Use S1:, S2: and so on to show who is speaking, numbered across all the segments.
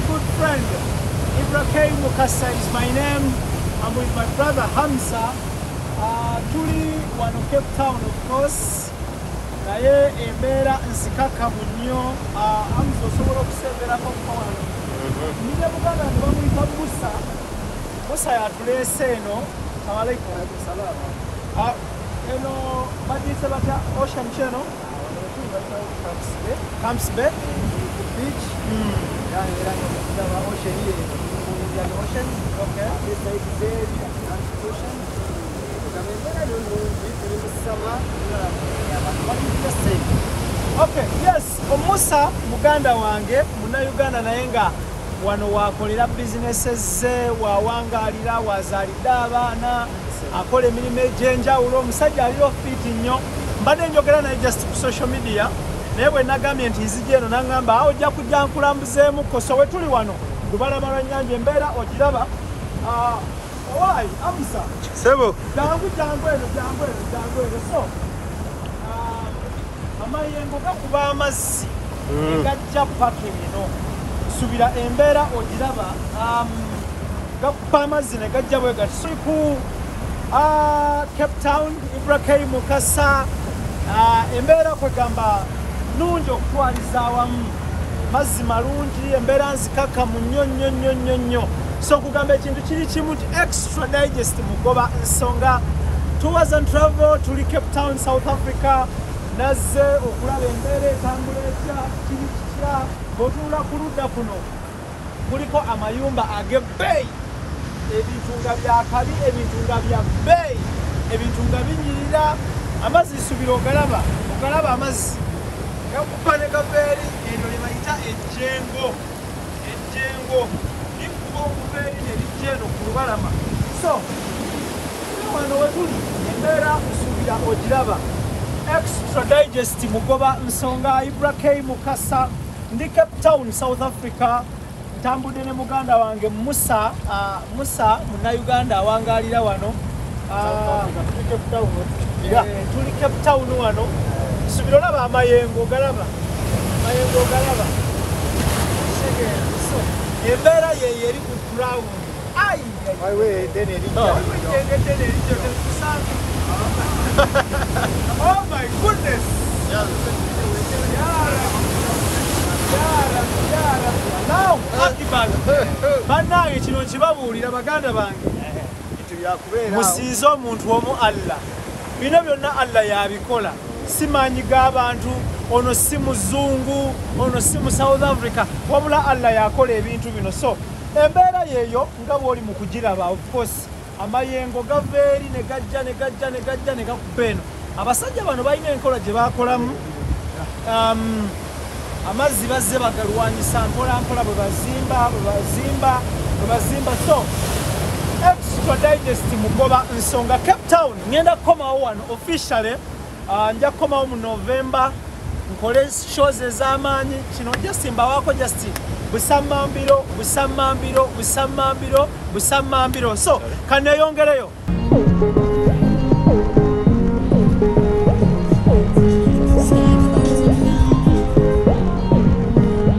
S1: good friend. Ibrahim Mukasa is my name. I'm with my brother Hamza. Tuli wano Cape Town, of course. Naye embeera nzikaka munyo. Hamza osobola okusemberako kwano. Nile Buganda ne bamuyita Musa. Musa yatuleese eno. Assalamu alaikum. Salaam. Eno badiyise batya Ocean Channel. Camps Bay Beach. Ocean. Okay. This side is ocean. Okay, yes, Musa Muganda wange, muna Uganda naye nga wano wakolera businesses ze, wawangalira, wazaalidde abaana, akola emirimu egy'enjawulo, omusajja ali fit nnyo. Mbadde njogera naye just ku social media, naye bwe nagambye nti nzija eno n'aŋŋamba ojja kujja nkulambuzeemu koso we tuli wano lubalama lwa nnyanja embeera ogiraba. Why? Hamza.
S2: Sebo.
S1: Jangu eno. So, amayengo gakuba amazzi gajja paka eno. Subira embeera ogiraba. Gakuba amazzi ne gajja bwe gati. So ku Cape Town, Ibrahim Mukasa, embeera kwegamba nungi okutwaliza awamu. Mazzi malungi, embeera nzikakamu nnyo. So kugamba ekintu kiri kimu extra digest mugoba nsonga tours and travel tuli Cape Town, South Africa. Nazze okulaba embeera etambula etya kiri kitya bw'otunula ku ludda kuno kuliko amayumba ag'ebbeeyi, ebintu nga byakabi, ebintu nga bya bbeeyi, ebintu nga binyirira. Amazzi subira ogalaba amazzi gakupa ne gaveeri, eno lye bayita ejjengo okubeeri nerijjeno ku lubalama. So wano wetuli embeera nsubira ogiraba extra digest mugoba nsonga. Ibrahim Mukasa ndi Cape Town, South Africa. Ntambudde ne muganda wange Musa Munnayuganda awangalira wano. Tuli Cape Town wano. Subira olaba amayengo galaba. Embeera ye eri ku ground. Oh my goodness. Now, bannange kino kibabuulira baganda bange. Musiize omuntu omu Allah. Bino byonna Allah yabikola. Simanyi g'abantu, ono si muzungu, ono si mu South Africa, wabula Allah yakola ebintu bino. So embeera yeeyo nga bw'oli mu kugiraba, of course amayengo gaveeri ne gajja ne gakuba eno. Abasajja bano balina enkola gye baakolamu. Amazzi bazze bagalwanyisa mpola bwe bazimba. So extra digest mugoba nsonga. Cape Town ngenda kukomawo wano officially. Nja kukomawo mu November nkole shows ez'amaanyi. Kino just mbawaako just busamambiro. So kaneyongereyo.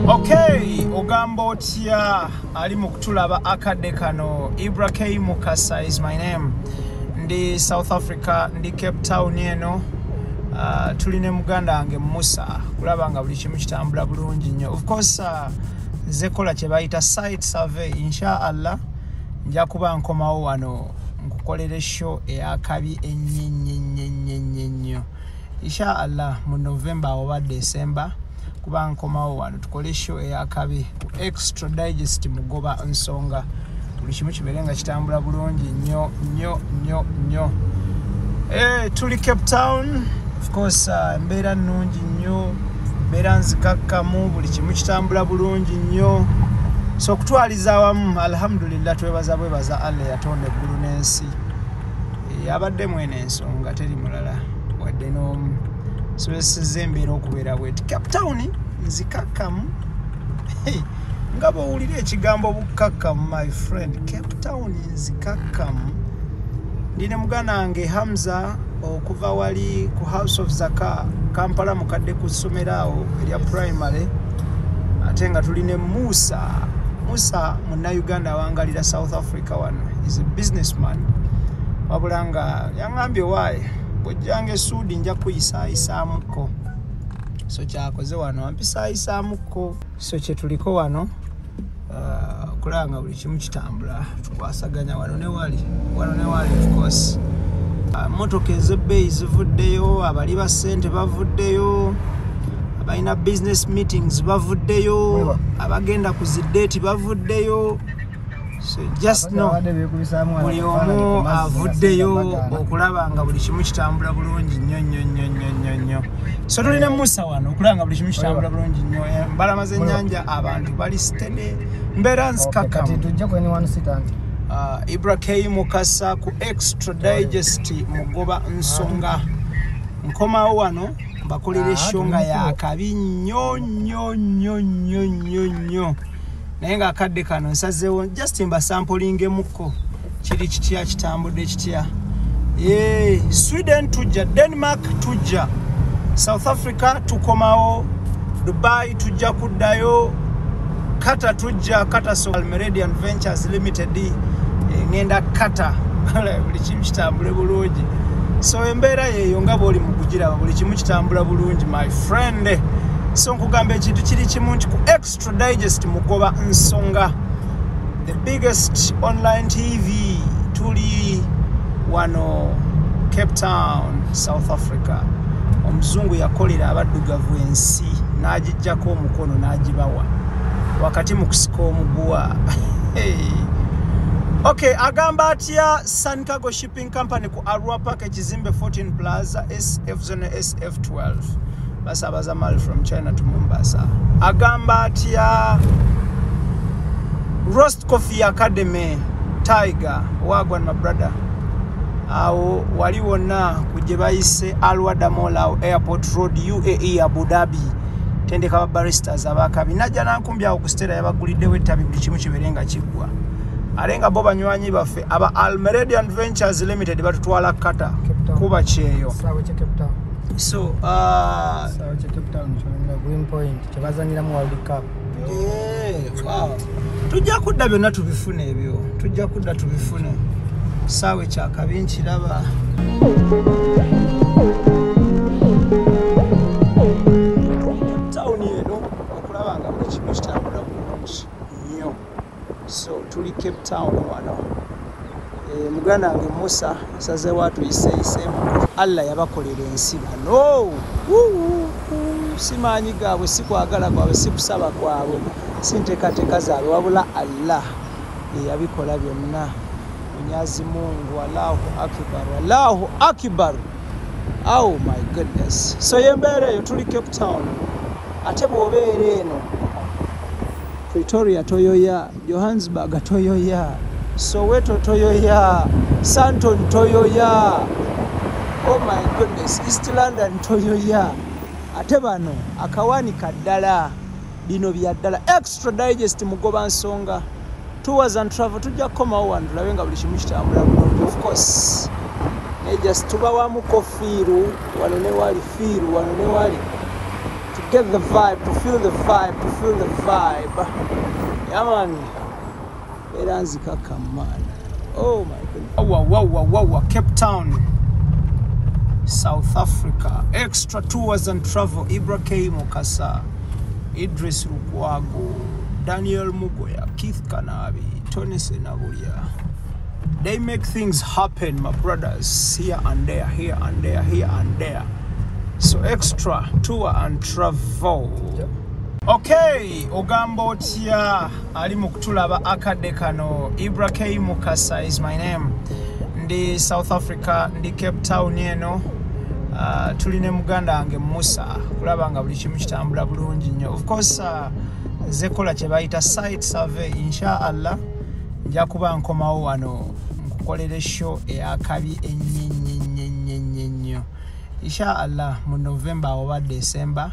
S1: Okay, ogamba otya ali mu kutulaba akadde kano. Ibrahim Mukasa is my name. Ndi South Africa, ndi Cape Town eno. Tuline muganda wange Musa kulaba nga buli kimu kitambula bulungi nnyo. Of course nze kola kye bayita site survey. Inshallah nja kuba nkomawo wano nkukolera show eyakabi ennyo. Inshallah mu November oba December kuba nkomawo wano tukole show eyakabi extra digest mugoba nsonga. Buli kimu kibeere nga kitambula bulungi nnyo. Tuli Cape Town. Of course embeera nnungi nnyo, embeera nzikakkamu, buli kimu kitambula bulungi nnyo. So kutwaliza awamu alhamdulillah twebaza Allah yatonda eggulu n'ensi. Abadde mwene ensonga teri mulala wadde n'omu. So esizza embeera okubeera bweti. Cape Town nzikakkamu. Nga bw'owulira ekigambo bukkakkamu my friend. Cape Town nzikakkamu. Ndine muganda wange Hamza okuva wali ku House of Zaka Kampala mukadde ku ssomero awo erya primary. Ate nga tuline Musa Musa munna Uganda wangalira South Africa wano is a businessman wabulanga yangambye waaye bojjange sudi nja kuyisaayisaamuko so kyakoze wano ampisaayisaamuko so kye tuliko wano kulanga buli kimu kitambula tukwasaganya wano ne wali of course motoka ez'ebbeeyi zivuddeyo abali ba ssente bavuddeyo abalina business meetings bavuddeyo abagenda ku zideeti bavuddeyo so just no buli omu avuddeyo okulaba nga buli kimu kitambula bulungi nnyo so tulina Musa wano okulaba nga buli kimu kitambula bulungi nnyo embalama z'ennyanja abantu bali steady mbeera nzikakkamu Ibrahim Mukasa ku Extra Digest mugoba nsonga nkomawo wano bakolera eshonga yakabi nnyo naye nga akadde kano nsazeewo just mbasampulingemuko kiri kitya kitambudde kitya Sweden tujja, Denmark tujja, South Africa tukomawo, Dubai tujja kuddayo, Qatar tujja, Qatar so Almeridian Ventures Limited ngenda Qatar buli kimu kitambule bulungi so embeera yeeyo nga bw'oli mu kugiraba buli kimu kitambula bulungi my friend so nkugamba ekintu kiri kimu nti ku Extra Digest mugoba nsonga the biggest online TV tuli wano Cape Town South Africa omuzungu yakolera abaddugavu ensi n'agijjako omukono n'agibawa wakati mu kusika omuguwa okay agamba atya Sun Cargo Shipping Company ku Arua Park Kizimbe 14 Plaza SF Zone SF12 basabaza mal from China to Mombasa agamba atya Roast Coffee Academy Tiger wagwan my brother awo wali wonna kuje bayise Alwada Mall Airport Road UAE Abu Dhabi tendeka baristas abakabi najja nankumbya okustera yabagulidde wettabi buli kimu kiberenga kigwa alenga bo banywanyi baffe aba Almeridian Ventures Limited batutwala Qatar kuba kyeyo
S2: sawa che Cape Town
S1: so
S2: sawa che Cape Town chonga Green Point kibazanyira mu World Cup
S1: wow tujja kudda byonna tubifune ebyo tujja kudda tubifune sawe kyakabi nkiraba town eno okulaba nga buli kimu kitambula bulungi nnyo so tuli Cape Town wano muganda wange Musa asazeewo atuyiseeyiseemu Allah yabakolera ensi bano simaanyi gaabwe sikwagala kwabwe sikusaba kwabwe sinteekateeka zaabwe wabula Allah yabikola byonna Mwenyezi Mungu Allahu Akbar oh my goodness so yembeera eyo tuli Cape Town ate bw'obeera eno Pretoria toyoya Johannesburg toyoya Soweto toyoya Sandton toyoya oh my goodness East London toyoya ate bano akawani kaddala bino byaddala Extra Digest mugoba nsonga tours and travel tujja komawo wano tulabe nga buli kimu kitambula bulungi of course ne just tubawamu kofiiru wano ne wali fiiru wano ne wali to get the vibe to feel the vibe yeah man era nzikaka man oh my goodness wow Cape Town South Africa Extra Tours and Travel Ibrahim Mukasa Idris Lukwago Daniel Mugoya Keith Kanabi Tony Senabuya they make things happen my brothers here and there so Extra Tour and Travel okay ogambo tia ali mukutulaba akadde kano Ibrahim Mukasa is my name ndi South Africa ndi Cape Town eno tuline muganda wange Musa kulaba nga buli kimu kitambula bulungi nnyo of course zekola kye bayita site survey inshallah nja kuba nkomawo wano nkukolera show eyakabi ennyo inshallah mu November oba December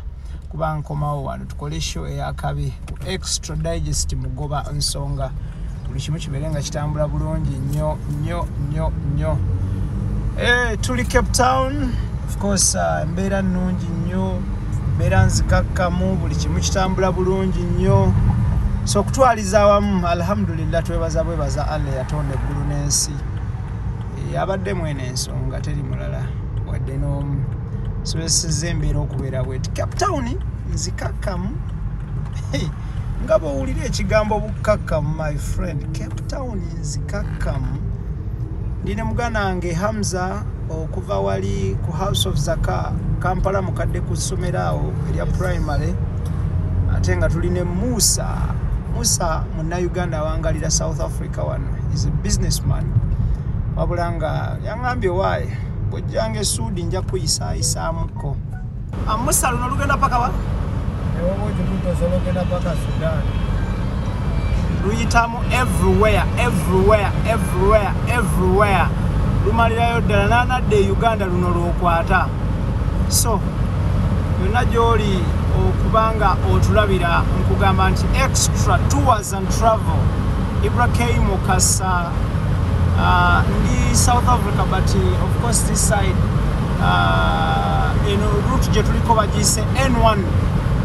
S1: kuba nkomawo wano tukole show eyakabi Extra Digest mugoba nsonga buli kimu kibeerenga kitambula bulungi nnyo tuli Cape Town of course mbeera nnungi nnyo mbeera nzikakkamu buli kimu kitambula bulungi nnyo so kutwaliza awamu alhamdulillah twebaza bwebaza Allah yatonda eggulu n'ensi abadde mwene ensonga teri mulala wadde n'omu so esize embeera okubeera bweti Cape Town nzikakkamu nga bw'owulira ekigambo bukkakkamu my friend Cape Town nzikakkamu ndine muganda wange Hamza okuva wali ku House of Zaka Kampala mukadde ku ssomero awo erya primary ate nga tuline Musa munnauganda awangalira South Africa wano is a businessman wabula nga yaŋŋambye waaye bw'ojjanga essuudi nja kuyisaayisaamukko Musa luno lugenda paka wa? Luyitamu everywhere lumalirayo ddala naanadde Uganda luno lw'okwata so yonna gy'oli okubanga otulabira nkugamba nti extra tours and travel Ibrahim Mukasa ndi South Africa but of course this side route gye tuliko bagiyise N1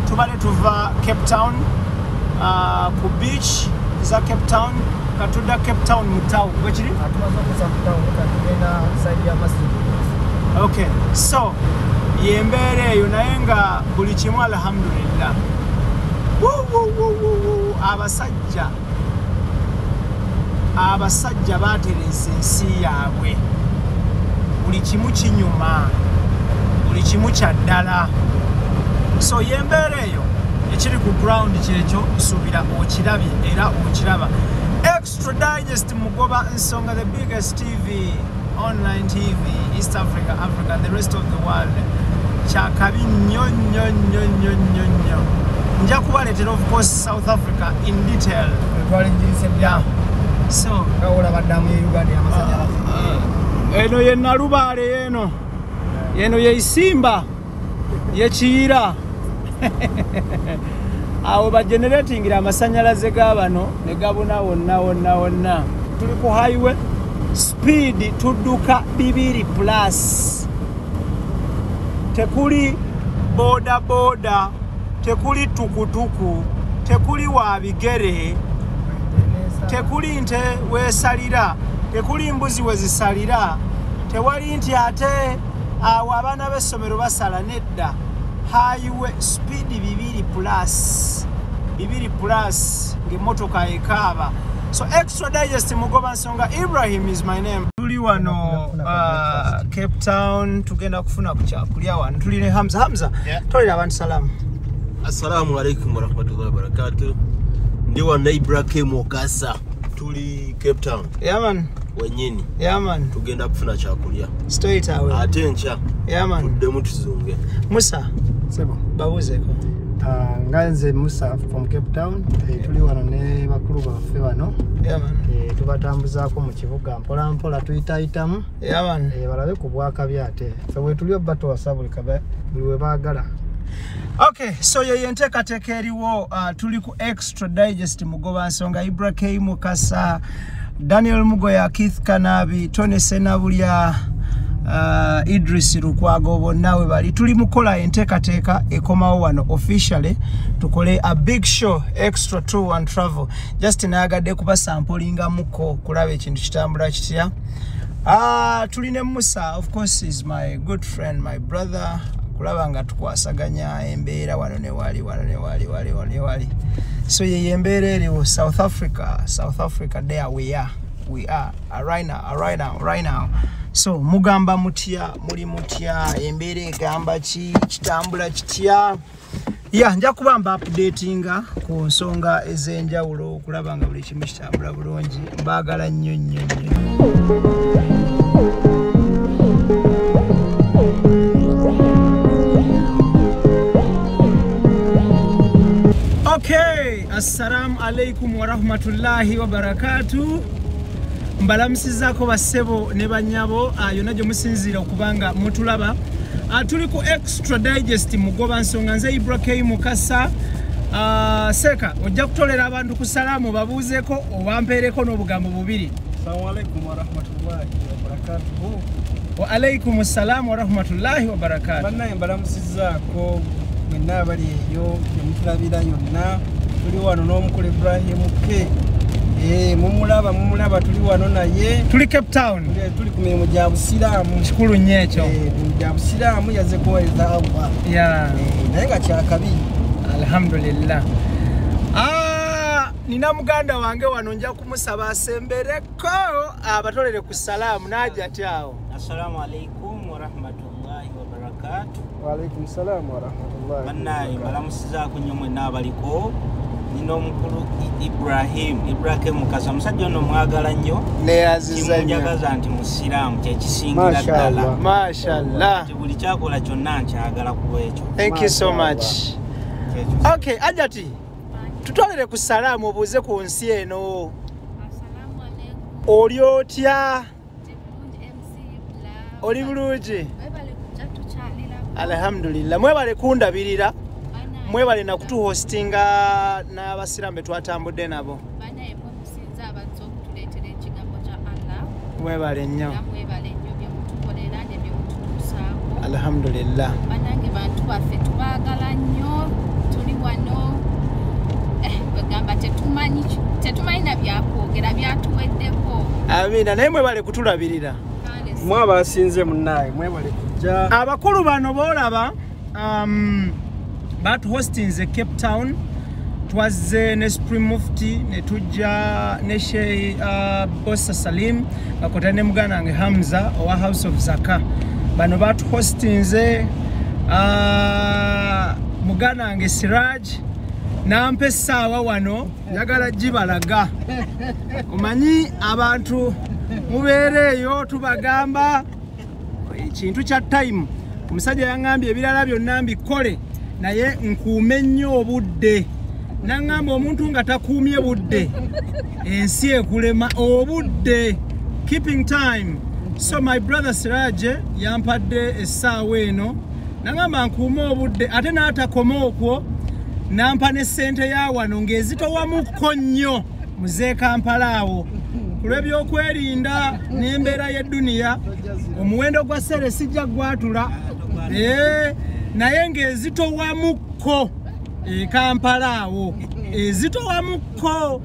S1: tubale tuva Cape Town ku beach za Cape Town katudda Cape Town mu town wekiri okay so yembeera eyo naye nga buli kimu alhamdulillah abasajja batereza ensi yaabwe buli kimu kinyuma buli kimu kya ddala so yembeera eyo ekiri ku ground kyekyo nsubira okirabye era okiraba Extra Digest mugoba nsonga the biggest TV online TV East Africa and the rest of the world chakabi nnyo nja kubaleetera of course South Africa in detail yeah. So eno ye Nalubaale yeno ye Isimba ye Kiyira awo bageneratingira amasanyalaze g'abano ne gabuna wonna tuli ku highway speed tudduka 2+ tekuli boda tekuli tukutuku tekuli wa bigere tekuli nte weesalira tekuli mbuzi wezisalira tewali nti ate awo abaana b'essomero basala nedda highway speed 2+ ng'emmotoka ekaaba so Extra Digest mugoba nsonga Ibrahim is my name tuli wano Cape Town tugenda kufuna ku kyakulya wano tuli ne Hamza tolera abantu salamu
S3: assalamu alaikum warahmatullahi wabarakatuh ndi wa Ibrahim Mukasa tuli Cape Town
S1: man
S3: wenyini
S1: man
S3: tugenda kufuna kyakulya
S1: straight away
S3: ate ncha
S1: man
S3: tuddemu tuzunge
S2: Musa
S1: sebo babuzeko
S2: nganze Musa from Cape Town tuli wano ne bakulu baffe bano
S1: man
S2: tubatambuzaako mu kibuga mpola tuyitaayitamu
S1: man
S2: balabe ku bwakabi ate fe bwe tuli obba tuwasa buli we baagala.
S1: Okay, so ye nteekateeka eriwo tuli ku Extra Digest mugoba nsonga Ibrahim Mukasa Daniel Mugoya Keith Kanabi Tony Senabulya Idris Lukwago bonnawe bali tuli mukola enteekateeka ekomawo wano officially tukole a big show Extra Tour and Travel just naagadde kuba samplinga muko kulaba ekintu kitambula kitya tuline Musa of course is my good friend my brother kulaba nga tukwasaganya embeera wano ne wali so ye embeera eriwo South Africa there we are right now so mugamba mutya muli mutya embeera egamba ki kitambula kitya nja kubamba updatinga ku nsonga ez'enjawulo kulaba nga buli kimu kitambula bulungi mbaagala nnyo Okay, assalamu alaikum wa rahmatullahi wa barakatuh. Mbalamusizaako bassebo ne bannyabo yonna gye musinziira okubanga mutulaba. Tuli ku Extra Digest mugoba nsonga nze Ibrahim Mukasa. Seka ojja kutolera abantu ku salaamu babuuzeeko obampeereko n'obugambo bubiri.
S2: Assalamu alaikum wa rahmatullahi wa barakatuh.
S1: Wa alaikum assalam wa rahmatullahi wa barakatuh.
S2: Bannaye mbalamusizaako mwenna abali eyo gye mutulabira yonna
S4: tuli wano n'omukulu Ibrahim K. Mumulaba tuli wano naye.
S1: Tuli Cape Town.
S4: Tuli ku mirimu gya busiraamu.
S1: Kikulu nnyo ekyo.
S4: Gya busiraamu yazze kuweereza Allah. Naye nga kyakabi.
S1: Alhamdulillah. Nina muganda wange wano nja kumusaba asembereko abatolere ku salaamu n'ajja tyawo.
S5: Assalamu alaikum wa rahmatullahi wa barakatuh.
S4: Wa alaikum salam wa rahmatullahi.
S5: Bannaye balamusiza kunyo mwenna abaliko. Nino omukulu Ibrahim Mukasa musajja ono mwagala nnyo.
S1: Neyaziza nnyo.
S5: Njagaza nti musiraamu kyekisingira ddala.
S1: Mashallah.
S5: Buli kyakola kyonna nkyagala ku ekyo.
S1: Thank you so much. Okay, Ajati. Tutolere ku salaamu obuuze ku nsi eno.
S6: Assalamu alaikum.
S1: Oli otya?
S6: MC
S1: Oli bulungi?
S6: Mwebale kujja tukyalira.
S1: Alhamdulillah. Mwebale kundabirira. Mwebale na kutu hostinga n'abasiraamu be twatambudde nabo.
S6: Banaye mwe musinza abazze okutuleetera ekigambo kya Allah.
S1: Mwebale nnyo.
S6: Mwebale nnyo bye mutukolera ne bye mututuusaako.
S1: Alhamdulillah.
S6: Banange bantu baffe tubaagala nnyo. Tuli wano. Bagamba tetumanyi na byakwogera byatuweddeko.
S1: Amina. Naye mwebale kutulabirira.
S4: Mwabasinze munnaye mwebale kujja.
S1: Abakulu bano boolaba bat hostinze Cape Town. Twazze ne Supreme Mufti ne tujja ne Sheikh Bossa Salim bakota ne muganda wange Hamza owa House of Zaka. Bano bat hostinze muganda wange Siraj nampe essaawa wano njagala gibalaga. Omanyi abantu mubeereeyo tubagamba ekintu kya time. Omusajja yaŋŋambye ebirala byonna mbikole naye nkuume nnyo obudde. Naŋŋamba omuntu nga takuumye budde ensi ekulema obudde. Keeping time. So my brother Siraj yampadde essaawa eno naŋŋamba nkuume obudde ate n'atakoma okwo nampa ne ssente ya wano ng'ezitowamukko nnyo muze Kampala awo. Ku lw'ebyokwerinda n'embeera y'edduniya omuwendo gwa ssere sijja gwatula naye ng'ezitowamukko Kampala awo ezitowamukko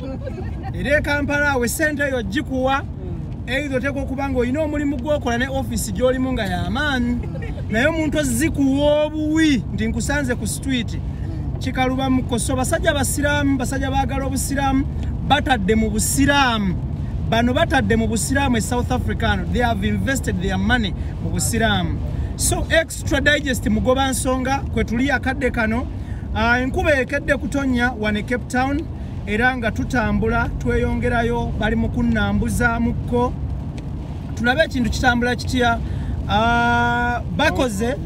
S1: era Kampala awo essente eyo gikuwa either oteekwa okuba ng'olina omulimu gw'okola ne offisi gy'olimu nga y'amaanyi naye omuntu ozikuwa obuwi nti nkusanze ku street kikaluba mukoso. Basajja basiraamu basajja baagala obusiraamu batadde mu busiraamu. Bano batadde mu busiraamu e South Africa. They have invested their money mu busiraamu. So Extra Digest mugoba nsonga kwe tuli akadde kano enkuba ekedde kutonya wane Cape Town era nga tutambula tweyongerayo bali mu kunnambuzaamuko tulabe ekintu kitambula kitya. Bakoze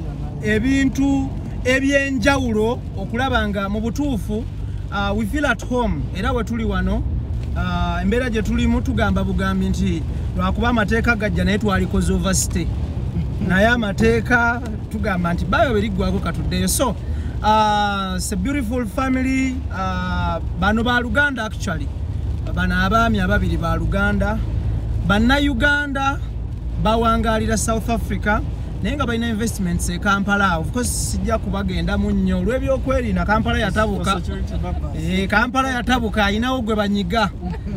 S1: ebintu ebyenjawulo okulaba nga mu butuufu we feel at home era we tuli wano embeera gye tulimu tugamba bugambi nti lwakuba amateeka gajja naye twalikoze overstay naye amateeka tugamba nti bayo beriggwako katuddeyo. So it's a beautiful family. Bano ba Luganda actually. Bano abaami ababiri ba Luganda. Banna Uganda bawangalira South Africa. Naye nga balina investments e Kampala. Of course sijja kubagenda mu nnyo olw'ebyokwerinda Kampala yatabuka. Kampala yatabuka ayinawo gwe banyiga.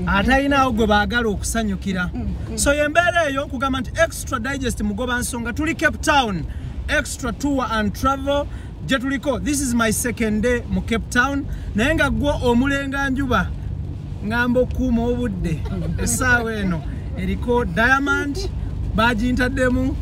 S1: Atalinawo gwe baagala okusanyukira. So embeera eyo nkugamba nti Extra Digest mugoba nsonga tuli Cape Town. Extra Tour and Travel gye tuliko. This is my second day mu Cape Town. Naye nga gwo omulenga njuba ngamba okuuma obudde essaawa eno eriko Diamond bagintaddemu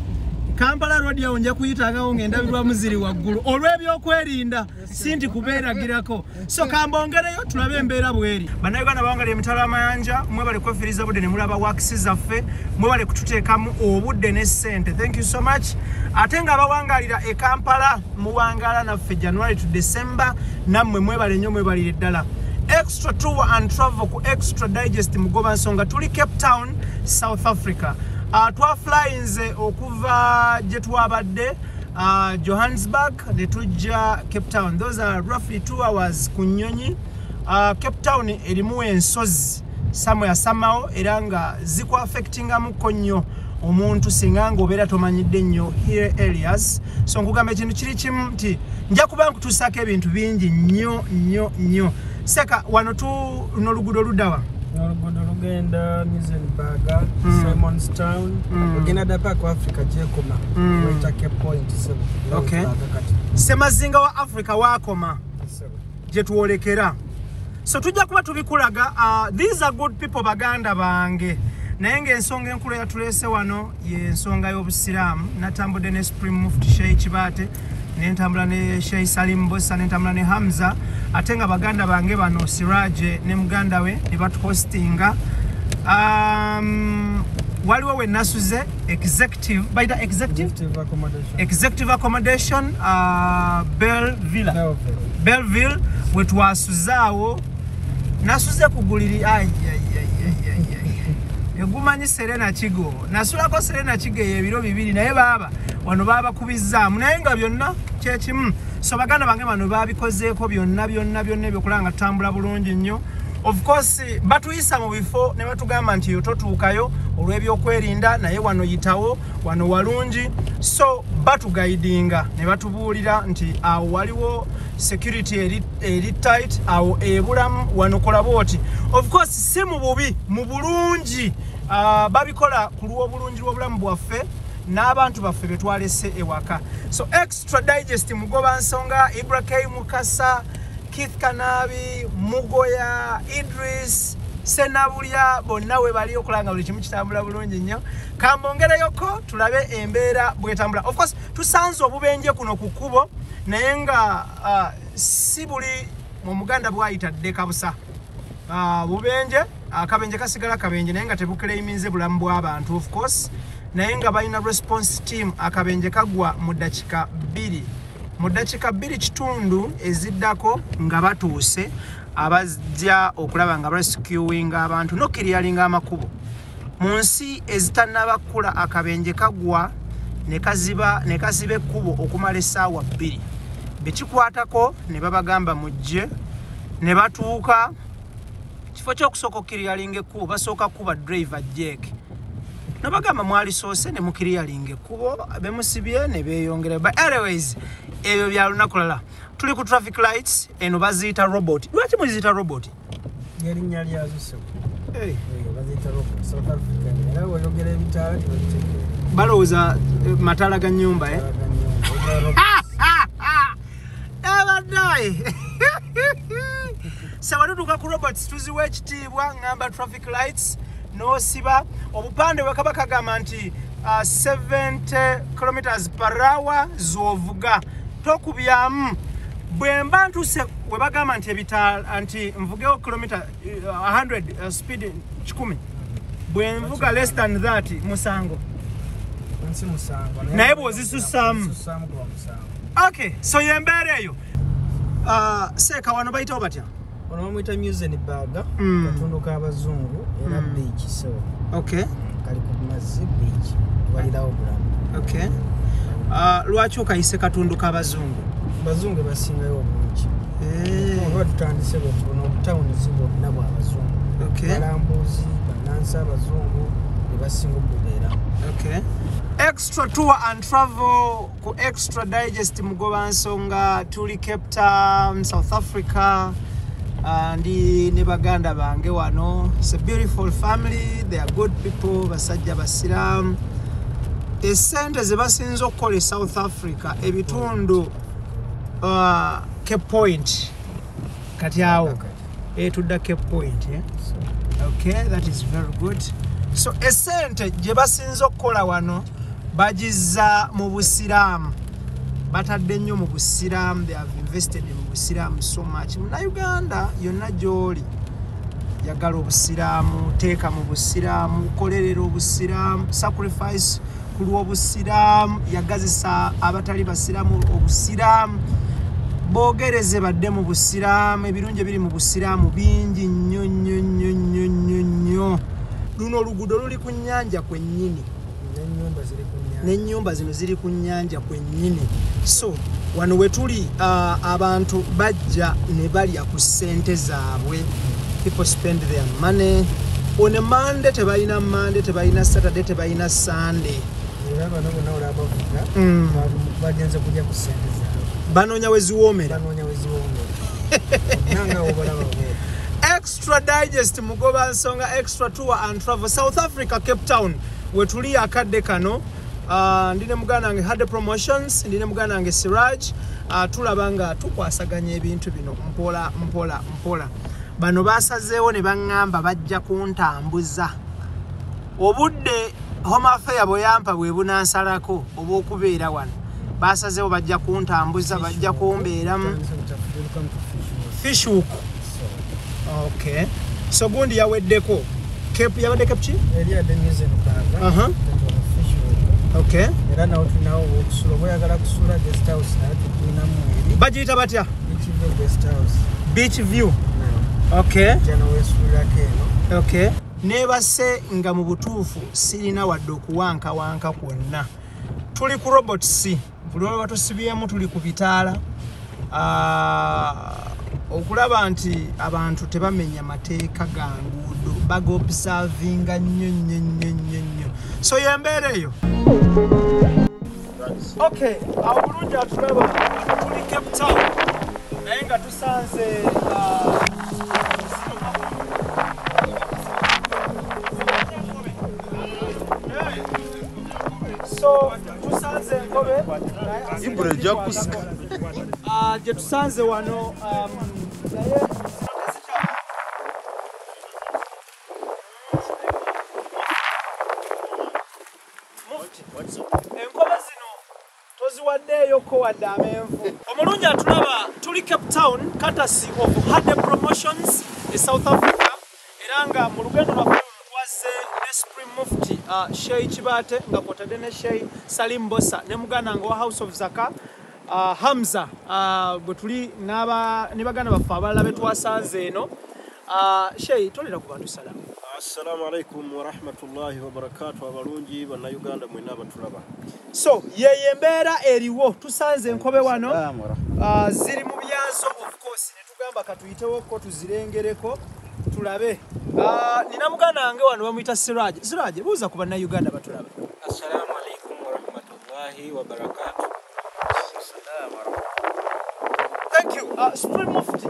S1: Kampala Road yawo nja kuyitangawo ng'endabirwa muziri waggulu olw'ebyokwerinda sinti kubeeragirako. So kambongereyo tulabe embeera bweri. Bannayuganda bawangalira emitala amayanja mwe bali kwefiriza budde ne mulaba wakisi zaffe mwe bali kututeekamu obudde ne ssente. Thank you so much. Ate nga bawangalira e Kampala muwangala naffe January to December nammwe mwebale nnyo mwebalire ddala. Extra Tour and Travel ku Extra Digest mugoba nsonga tuli Cape Town, South Africa. Twaflyinze okuva gye twabadde Johannesburg ne tujja Cape Town. Those are roughly 2 hours ku nnyonyi. Cape Town erimu ensozi somewhere somehow era nga zikwaffectingamuko nnyo omuntu singa ng'obeera tomanyidde nnyo here areas. So nkugamba ekintu kiri kimu nti nja kuba nkutuusaako ebintu bingi nnyo Seka wano tu nolugudo ludawa.
S4: Olugudo lugenda Muizenberg, Simonstown, ogenda dapa ku Africa gyekoma. Weta Cape Point sebo.
S1: Okay. Semazinga wa Africa wakoma. Gye tuwolekera. So tujja kuba tubikulaga, these are good people baganda bange. Naye ng'ensonga enkulu yatulese wano ye ensonga y'obusiraamu. Natambudde ne Supreme Mufti Sheikh Kibaate, nentambula ne Sheikh Salim Bossa, nentambula ne Hamza, ate nga baganda bange bano Siraje ne muganda we ne batuhostinga. Waliwo we nasuze executive accommodation Belleville we twasuzaawo nasuze kuguliri egumanyi Serena Kigo nasulako Serena Kigo ebiro bibiri naye baba wano baba kubizaamu naye nga byonna kyekimu. So baganda bange bano babikozeeko byonna ebyokulanga tutambula bulungi nnyo. Of course batuyisa mu bifo ne batugamba nti yototuukayo olw'ebyokwerinda naye wano yitawo wano walungi. So batugaidinga ne batubuulira nti awo waliwo security eri tight awo ebulamu wano kola bwoti. Of course si mu bubi mu bulungi babikola ku lw'obulungi lw'obulamu bwaffe n'abantu baffe betwalese ewaka. So extra digest mugoba nsonga Ibrahim Mukasa, Keith Kanabi, Mugoya, Idris, Senabulya bonna we bali okulanga buli kimu kitambula bulungi nnyo. Kambongereyoko tulabe embeera bwetambula. Of course tusanze obubenje kuno ku kkubo naye nga si buli mu Muganda bwayitadde kabusa. Bubenje akabenje kasigala kabenje naye nga tebukereiminze bulamu bw'abantu of course. Naye nga balina response team akabenje kagwa mu dakika 2. Mu dakika 2 kitundu eziddako nga batuuse abajja okulaba nga rescuing abantu nokirialinga amakubo. Mu nsi ezitannabakula akabenje kagwa ne kaziba ekkubo okumala essaawa 2. Bekikwatako ne babagamba mujje ne batuuka kifo ky'okusooka okirialinga ekkubo basooka kuba driver Jack. Nabagamba mwali soose ne mukirialinga ekkubo bemusibye ne beeyongera. But anyways ebyo bya lunaku lala. Tuli ku traffic lights eno baziyita robot. Lwaki muziyita robot?
S4: Yerinnya lyazo sebo. Baziyita robot. South Africa. Era oyogera ebitaala tibabitegeera.
S1: Balowooza mataala ga nnyumba Abaddayi. Sabatutuuka ku robots tuziwa ekitiibwa ngamba traffic lights n'osiba obupande wekaba kagamba nti 70 km/h z'ovuga tokubyamu. Bwe mba ntuse we bagamba nti ebitaala anti nvugeho kilomita 100 speed 10 bwe nvuga less than that musango
S4: nsi musango
S1: naye bw'ozisusamu. Okay, so yembeera eyo seeka wano bayitawo batya?
S4: Ono bamuyita Muizenberg katundu k'abazungu era beach so.
S1: Okay.
S4: Kali ku mazzi beach walirawo bulamu.
S1: Okay. Lwaki okayise katundu k'abazungu?
S4: Bazungu basingayo obungi. Oba tutandise bwetubona obutawuni zibonna bw'abazungu.
S1: Okay.
S4: Balambuzi bannansi abazungu ne basinga okubeera.
S1: Okay. Extra tour and travel ku extra digest mugoba nsonga tuli Cape Town, South Africa. Ndi ne baganda bange wano. It's a beautiful family, they are good people, basajja basiramu. Esente ze basinza okukola South Africa ebitundu Cape Point kati awo tudda Cape Point Okay, that is very good. So esente gye basinza okukola wano bagiza mu busiraamu. Batadde nnyo mu busiraamu. They have invested in busiraamu so much. Muna Uganda yonna gy'oli yagala obusiraamu, teeka mu busiraamu, kolerera obusiraamu, sacrifice ku lw'obusiraamu, yagazisa abatali basiraamu obusiraamu, boogereze badde mu busiraamu. Ebirungi ebiri mu busiraamu bingi nnyo nnyo nnyo nnyo nnyo nnyo. Luno oluguudo luli ku nnyanja kwennyini n'ennyumba zino ziri ku nnyanja kwennyini. So wano we tuli abantu bajja ne balya ku ssente zaabwe. People spend their money on a Monday, tebalina Monday, tebalina Saturday, tebalina Sunday.
S4: Bagenze kujja ku ssente zaabwe.
S1: Banoonya we ziwoomera.
S4: Nanga obalaba
S1: Extra Digest mugoba nsonga extra tour and travel South Africa Cape Town wetuli akadde kano ndine mugana nange Hade Promotions ndine mugana nange Siraj tulabanga tukwasaganya ebintu bino mpola bano basazeewo ne bangamba bajja kuntambuza obudde Home Affairs boyampa bwe bunansalako obokubeera wano basazeewo bajja kuntambuza bajja kumbeeramu Fishhook. Okay. So gundi yaweddeko. Cape yawadde Cape chi?
S4: Area the New Zealand.
S1: Okay.
S4: Era nawo tunawo okusulo boyagala kusula guest house na tukina mweri.
S1: Bagiyita batya?
S4: Beach View guest house.
S1: Beach View. Okay.
S4: Jana wesula keno.
S1: Okay. Nebase nga mu butuufu sirina wadde okuwanka kwonna. Tuli ku Robot C. Buli lwa tusibyemu tuli ku bitaala. Okulaba nti abantu tebamenya mateeka ga nguudo bagobservinga nnyo so yembeera eyo okay bulungi atulaba tuli Cape Town naye nga tusanze so tusanze enkobe
S3: Ibre jakusika
S1: gye tusanze wano enkobe zino toziwaddeyoko wadde amenvu omulungi atulaba tuli Cape Town courtesy of Hade Promotions e South Africa era nga mu lugendo lwaffe twaze ne Supreme Mufti Sheikh Kibate nga kwotadde ne Sheikh Salim Bossa ne muganda nga wa House of Zaka Hamza bwe tuli ne baganda baffe abalala be twasanze eno Sheikh tolera ku bantu salamu.
S3: Assalamu alaikum wa rahmatullahi wa barakatuh abalungi bana Uganda mwena abatulaba.
S1: So yeye embeera eriwo tusanze enkobe wano ziri mu byazo of course ne tugamba katuyitewo ko tuzirengereko tulabe nina muganda wange wano bamuyita Siraj buuza ku bana Uganda batulaba.
S5: Assalamu alaikum wa rahmatullahi wa barakatuh.
S1: Thank you. Supreme Mufti.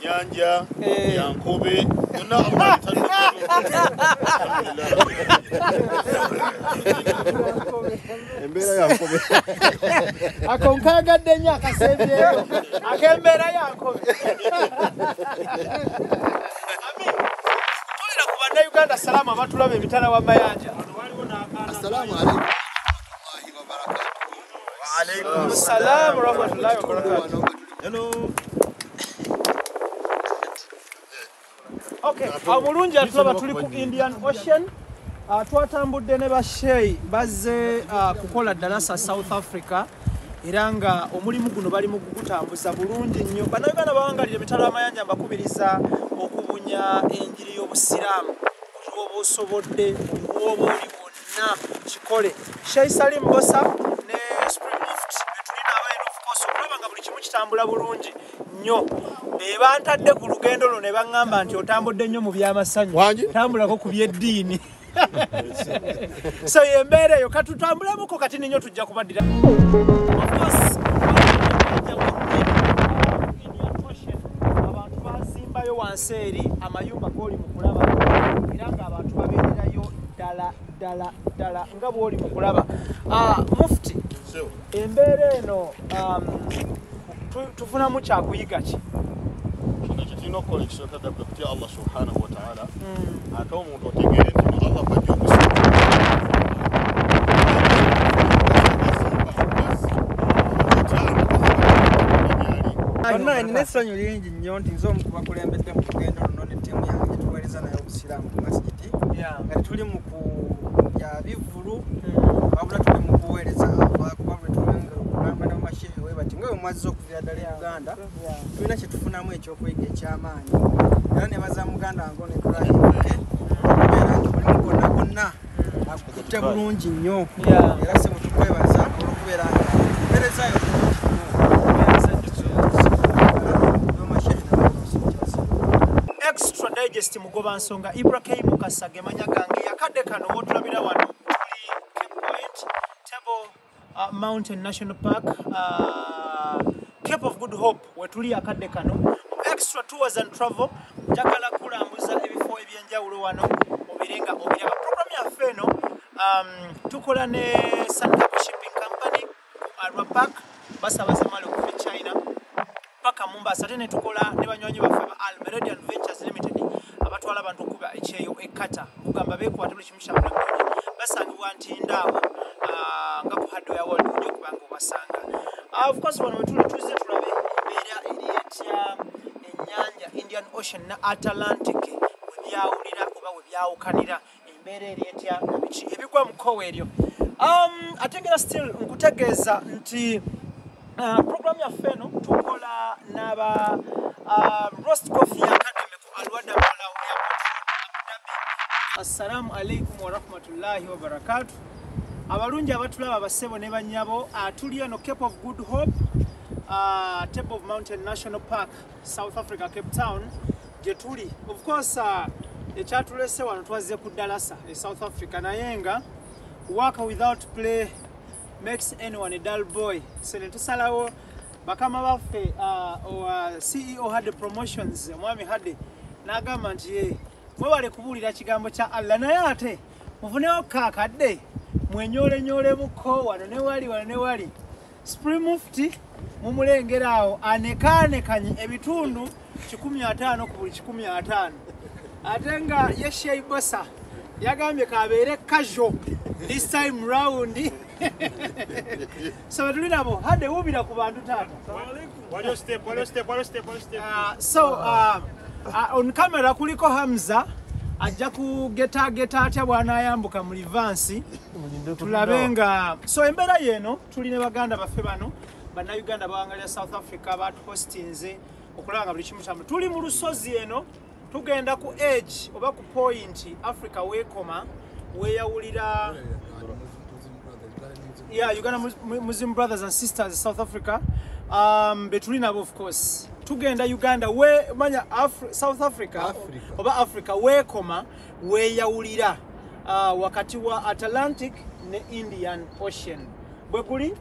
S3: Nyanja yankobe yonna embeera yankobe
S1: akonkagadde nnyo akasembyeko akembeera yankobe tulira ku bannayuganda salaamu abatulaba emitala w'amayanja.
S3: Assalamu alaikum
S1: wa alaikum salaam wa rahmatullahi wa barakatuh.
S3: Hello.
S1: Okay, mulungi atulaba tuli ku Indian Ocean. Twatambudde ne basheyi bazze kukola Danasa South Africa era nga omulimu guno bali mu kugutambuza bulungi nnyo. Bannayuganda bawangalira emitala amayanja mbakubiriza okubunya enjiri y'obusiraamu oba osobodde oba oli bonna kikole. Sheikh Salim Bossa ne Supreme Mufti betulina abaina of course okulaba nga buli kimu kitambula bulungi nnyo. Bantadde ku lugendo luno ne baŋŋamba nti otambudde nnyo mu by'amasanyu tambulako ku by'eddiini. So yembeera eyo katutambulamuko kati nnyo tujja kubaddira abantu bazimbayo wansi eri amayumba g'oli mu kulaba era ng'abantu babeererayo ddala nga bw'oli mu kulaba. Mufti embeera eno tufunamu kyakuyiga ki?
S3: Nokola ekisooka kutya Allah subhanahu wa ta'ala ate omuntu otegeere nti Allah bajja okusiima
S4: Bonna nina essanyu lingi nnyo nti nze omu kubakulembedde mu lugendo luno ne ttiimu yange tuweereza naye obusiraamu ku masigiti nga tuli mu bya bivvulu wabula tuli mu kuweereza kuba bwe tulamba n'amashehe we bati nga bwe mwazze okuviira ddala e Uganda tulina kye tufunamu eky'okweyiga eky'amaanyi era ne baza muganda wange ono Ibrahim okubeera nti mulimu gwonna akutte bulungi nnyo era se mutukwebaza olw'okubeera nga tuweerezayo
S1: Extra Digest mugoba nsonga Ibrahim Kasage manya gange yakadde kano wotulabira wano tuli Cape Point Table Mountain National Park, Cape of Good Hope, wetuli akadde kano. Extra tours and travel, njagala kulambuza ebifo ebyenjawulo wano obirenga obiraba. Program yaffe eno tukola ne Sunday Shipping Company ku Arua Park, basabaze mali okuva China paka Mombasa. Ate ne tukola ne banywanyi baffe ba Al Meridian Ventures Limited abatwala abantu okuba ekyeyo ekata kugamba beekwata buli kimu kyabula basangibwa Ntindaawo nga ku hardware world nnyo kubanga obasanga. Of course wano wetuli tuze tulabe embeera eri etya ennyanja Indian Ocean na Atlantic webyawulira oba webyawukanira embeera eri etya nabiki ebigwa mu kkowe eryo. Atengera still nkutegeeza nti program yaffe eno tukola n'aba Roast Coffee Academy ku Alwada Mall Airport. Assalamu alaikum wa rahmatullahi wa barakatuh. Abalungi abatulaba abasebo ne bannyabo, tuli eno Cape of Good Hope, Table of Mountain National Park, South Africa, Cape Town, gye tuli. Of course, ekyatulese wano twazze ku Dalasa, South Africa, naye nga work without play makes anyone a dull boy. So ne tusalawo bakama baffe CEO Hadde Promotions, Mwami Hadde, n'agamba nti mwewale kubuulira kigambo kya Allah, naye ate mufunewo kaakadde mwenyole muko wano ne wali Spring Mufti mumulengerawo anekaanekanye ebitundu 15 ku buli 15 ate nga Yeshai Bosa yagambye kabeere casual this time round. So tuli nabo Hadde wubira ku bantu taata.
S7: Waliyo step.
S1: So on camera kuliko Hamza ajja kugeta atya bwana ayambuka mu Livansi tulabenga. So embeera yeno tuli ne baganda baffe bano bana Uganda bawangalira South Africa bat hostinze okulanga buli kimu kyamu. Tuli mu lusozi eno tugenda ku edge oba ku point Africa wekoma weyawulira Uganda Muslim brothers and sisters South Africa betuli nabo of course tugenda Uganda we manya South Africa oba Africa wekoma weyawulira wakati wa Atlantic ne Indian Ocean bwekuli.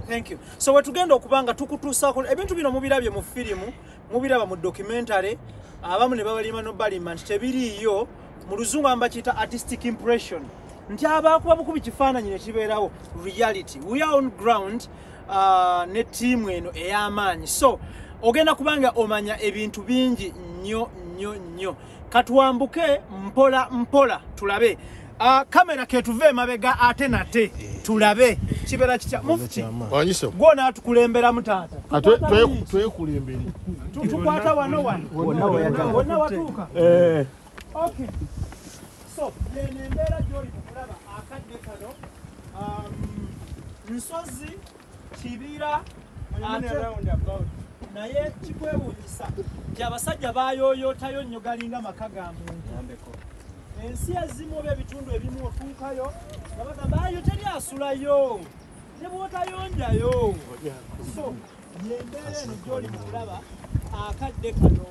S1: Thank you. So wetugenda okubanga tukutuusako ebintu bino mubirabye mu firimu mubiraba mu documentary abamu ne babalima no balima nti tebiriiyo mu luzungu ambakiyita artistic impression nti abakuba bukubi kifaananyi ne kibeerawo reality. We are on ground ne team eno ey'amaanyi. So ogenda kubanga omanya ebintu bingi nnyo katwambuke mpola tulabe. Kamera ketuve mabega ate nate tulabe kibeera kitya Mufti
S3: Wanyiso
S1: gwona atukulembera mutaata
S3: twekulembere
S1: tukwata wano wonna watuuka. Okay, so embeera gy'oli kulaba akadde kano nsozi kibira naye kikwewuunyisa nti abasajja baayooyootayo nnyo galinga maka ga muntu. Ensi ezimu oba ebitundu ebimu otuukayo nga bagamba ayo teri asulayo ne bw'otayonjayo. So yembeera eno gy'oli kulaba akadde kano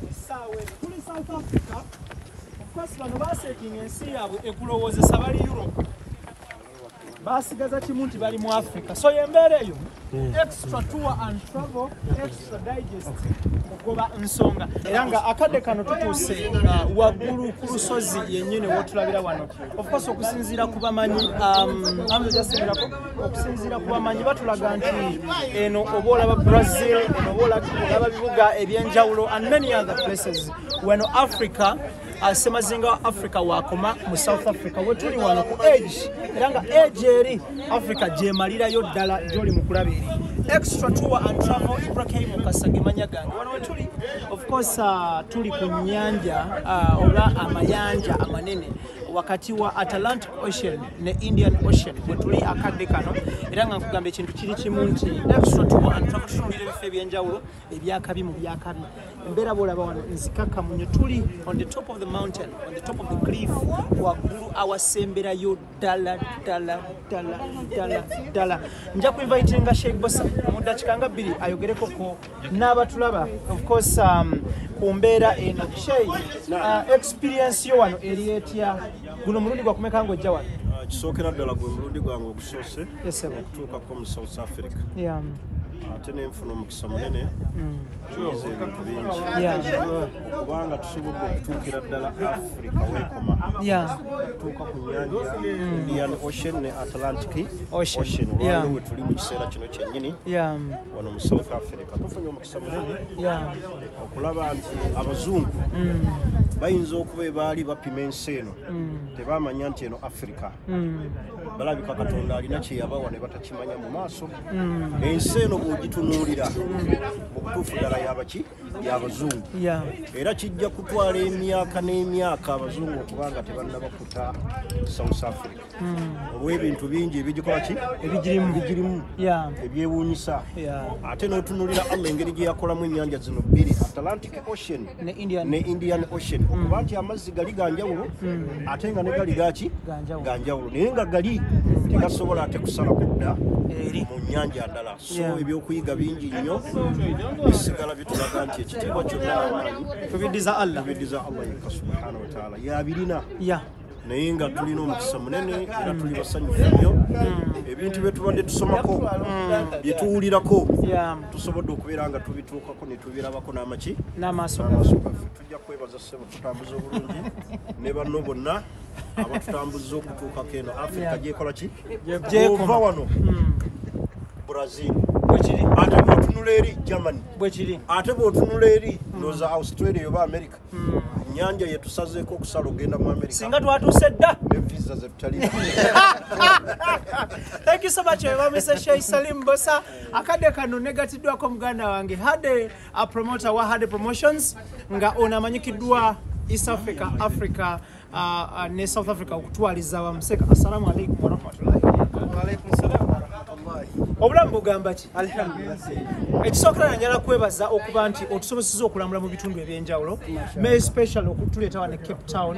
S1: essaawa eno tuli South Africa. Of course bano baasetinga ensi yaabwe ekulowoozesa bali Europe basigaza kimu nti bali mu Africa. So yembeera eyo extra tour and travel extra digest ogoba nsonga era nga akadde kano tutuuse waggulu ku lusozi yennyini wotulabira wano. Of course okusinziira ku bamanyi okusinziira ku bamanyi batulaga nti eno oba olaba Brazil, eno oba olaba bibuga ebyenjawulo and many other places weno Africa Semazinga wa Africa wakoma mu South Africa wetuli wano ku edge era nga edge eri Africa gyemalirayo ddala gy'oli mu kulaba eri. Extra tour and travel Ibrahim Mukasa gemanya gange wano wetuli of course tuli ku nnyanja oba amayanja amanene wakati wa Atlantic Ocean ne Indian Ocean wetuli akadde kano era nga nkugamba ekintu kiri kimu nti extra tour and travel tunulira ebifo ebyenjawulo ebyakabi mu byakabi embeera bwolaba wano nzikakka munyo tuli on the top of the mountain on the top of the cliff waggulu awasemberayo ddala nja ku invitinga Sheikh Bosa mu dakiika nga 2 ayogereko ko n'abatulaba of course ku mbeera eno Sheikh experience yo wano eri etya guno mulundi gwa kumeka ng'ojja wano
S3: kisookera ddala gwe mulundi gwange ogusoose
S1: Yes, sir.
S3: okutuukako mu South Africa
S1: Yeah.
S3: ate nenfuna omukisa munene tuyiza ebintu bingi
S1: Yeah.
S3: kubanga tusobodde okutuukira ddala Africa wekoma
S1: Yeah.
S3: tuuka ku nnyanja Indian Ocean ne Atlantic
S1: Ocean.
S3: olwaliwo
S1: Yeah.
S3: we tuli mu kiseera kino kyennyini
S1: Yeah.
S3: wano mu South Africa tufunye omukisa munene
S1: Yeah.
S3: okulaba nti abazungu bayinza okuba baali bapima ensi eno tebaamanya nti eno Africa balabika Katonda alina kyeyabawa ne batakimanya mu maaso ensi eno bw'ogitunuulira obutuufu ddala yabaki y'abazungu
S1: Yeah.
S3: era kijja kutwala emyaka n'emyaka abazungu okubanga tebannabakuta South Africa olw'ebintu bingi ebigikola ki ebigirimu
S1: Yeah.
S3: ebyewuunyisa
S1: Yeah.
S3: ate n'otunuulira Allah engeri gye yakolamu ennyanja zino bbiri Atlantic Ocean
S1: Ne Indian.
S3: ne Indian Ocean okuba nti amazzi gali ganjawulo ate nga ne gali gaki ganjawulo naye nga gali tegasobola ate kusala kudda mu nnyanja ndala so
S1: Yeah.
S3: ebyokuyiga bingi nnyo bisigala bitulaga nti ekitiibwa kyonna n'amaanyi
S1: Tubiddiza Allah.
S3: tubiddiza Allah yekka subhanahu wa ta'ala yabirina
S1: Yeah.
S3: naye nga tulina omukisa munene era tuli basanyufu nnyo ebintu bye tubadde tusomako bye tuwulirako
S1: Yeah.
S3: tusobodde okubeera nga tubituukako ne tubirabako n'amaki
S1: N'amaaso.
S3: n'amaaso gaffe tujja kwebaza ssebo tutambuza obulungi ne banno bonna abatutambuza okutuukako eno Africa gyekola ki ova wano Brazil
S1: Bwekiri.
S3: ate bw'otunula eri Germany
S1: Bwekiri.
S3: ate bw'otunula eri noza Australia oba America ennyanja yetusazeeko okusala ogenda mu America
S1: Singa twatuuse dda.
S3: ne visa zetutalina
S1: Thank you so much, Mr. Sheikh Salim Bosa. Akade kano negatiddwako muganda wange Hade a promoter wa Hade Promotions nga onamanyikiddwa East Africa, Africa ne South Africa okutwaliza wamuseka. Assalamu alaikum wa rahmatullahi wa barakatuh.
S4: Wa alaikum salaam wa rahmatullahi.
S1: Obulamu bugamba ki?
S4: Alhamdulillah.
S1: Ekisookera njala kwebaza okuba nti otusobozesezza okulambula mu bitundu ebyenjawulo me special okutuleeta wano Cape Town.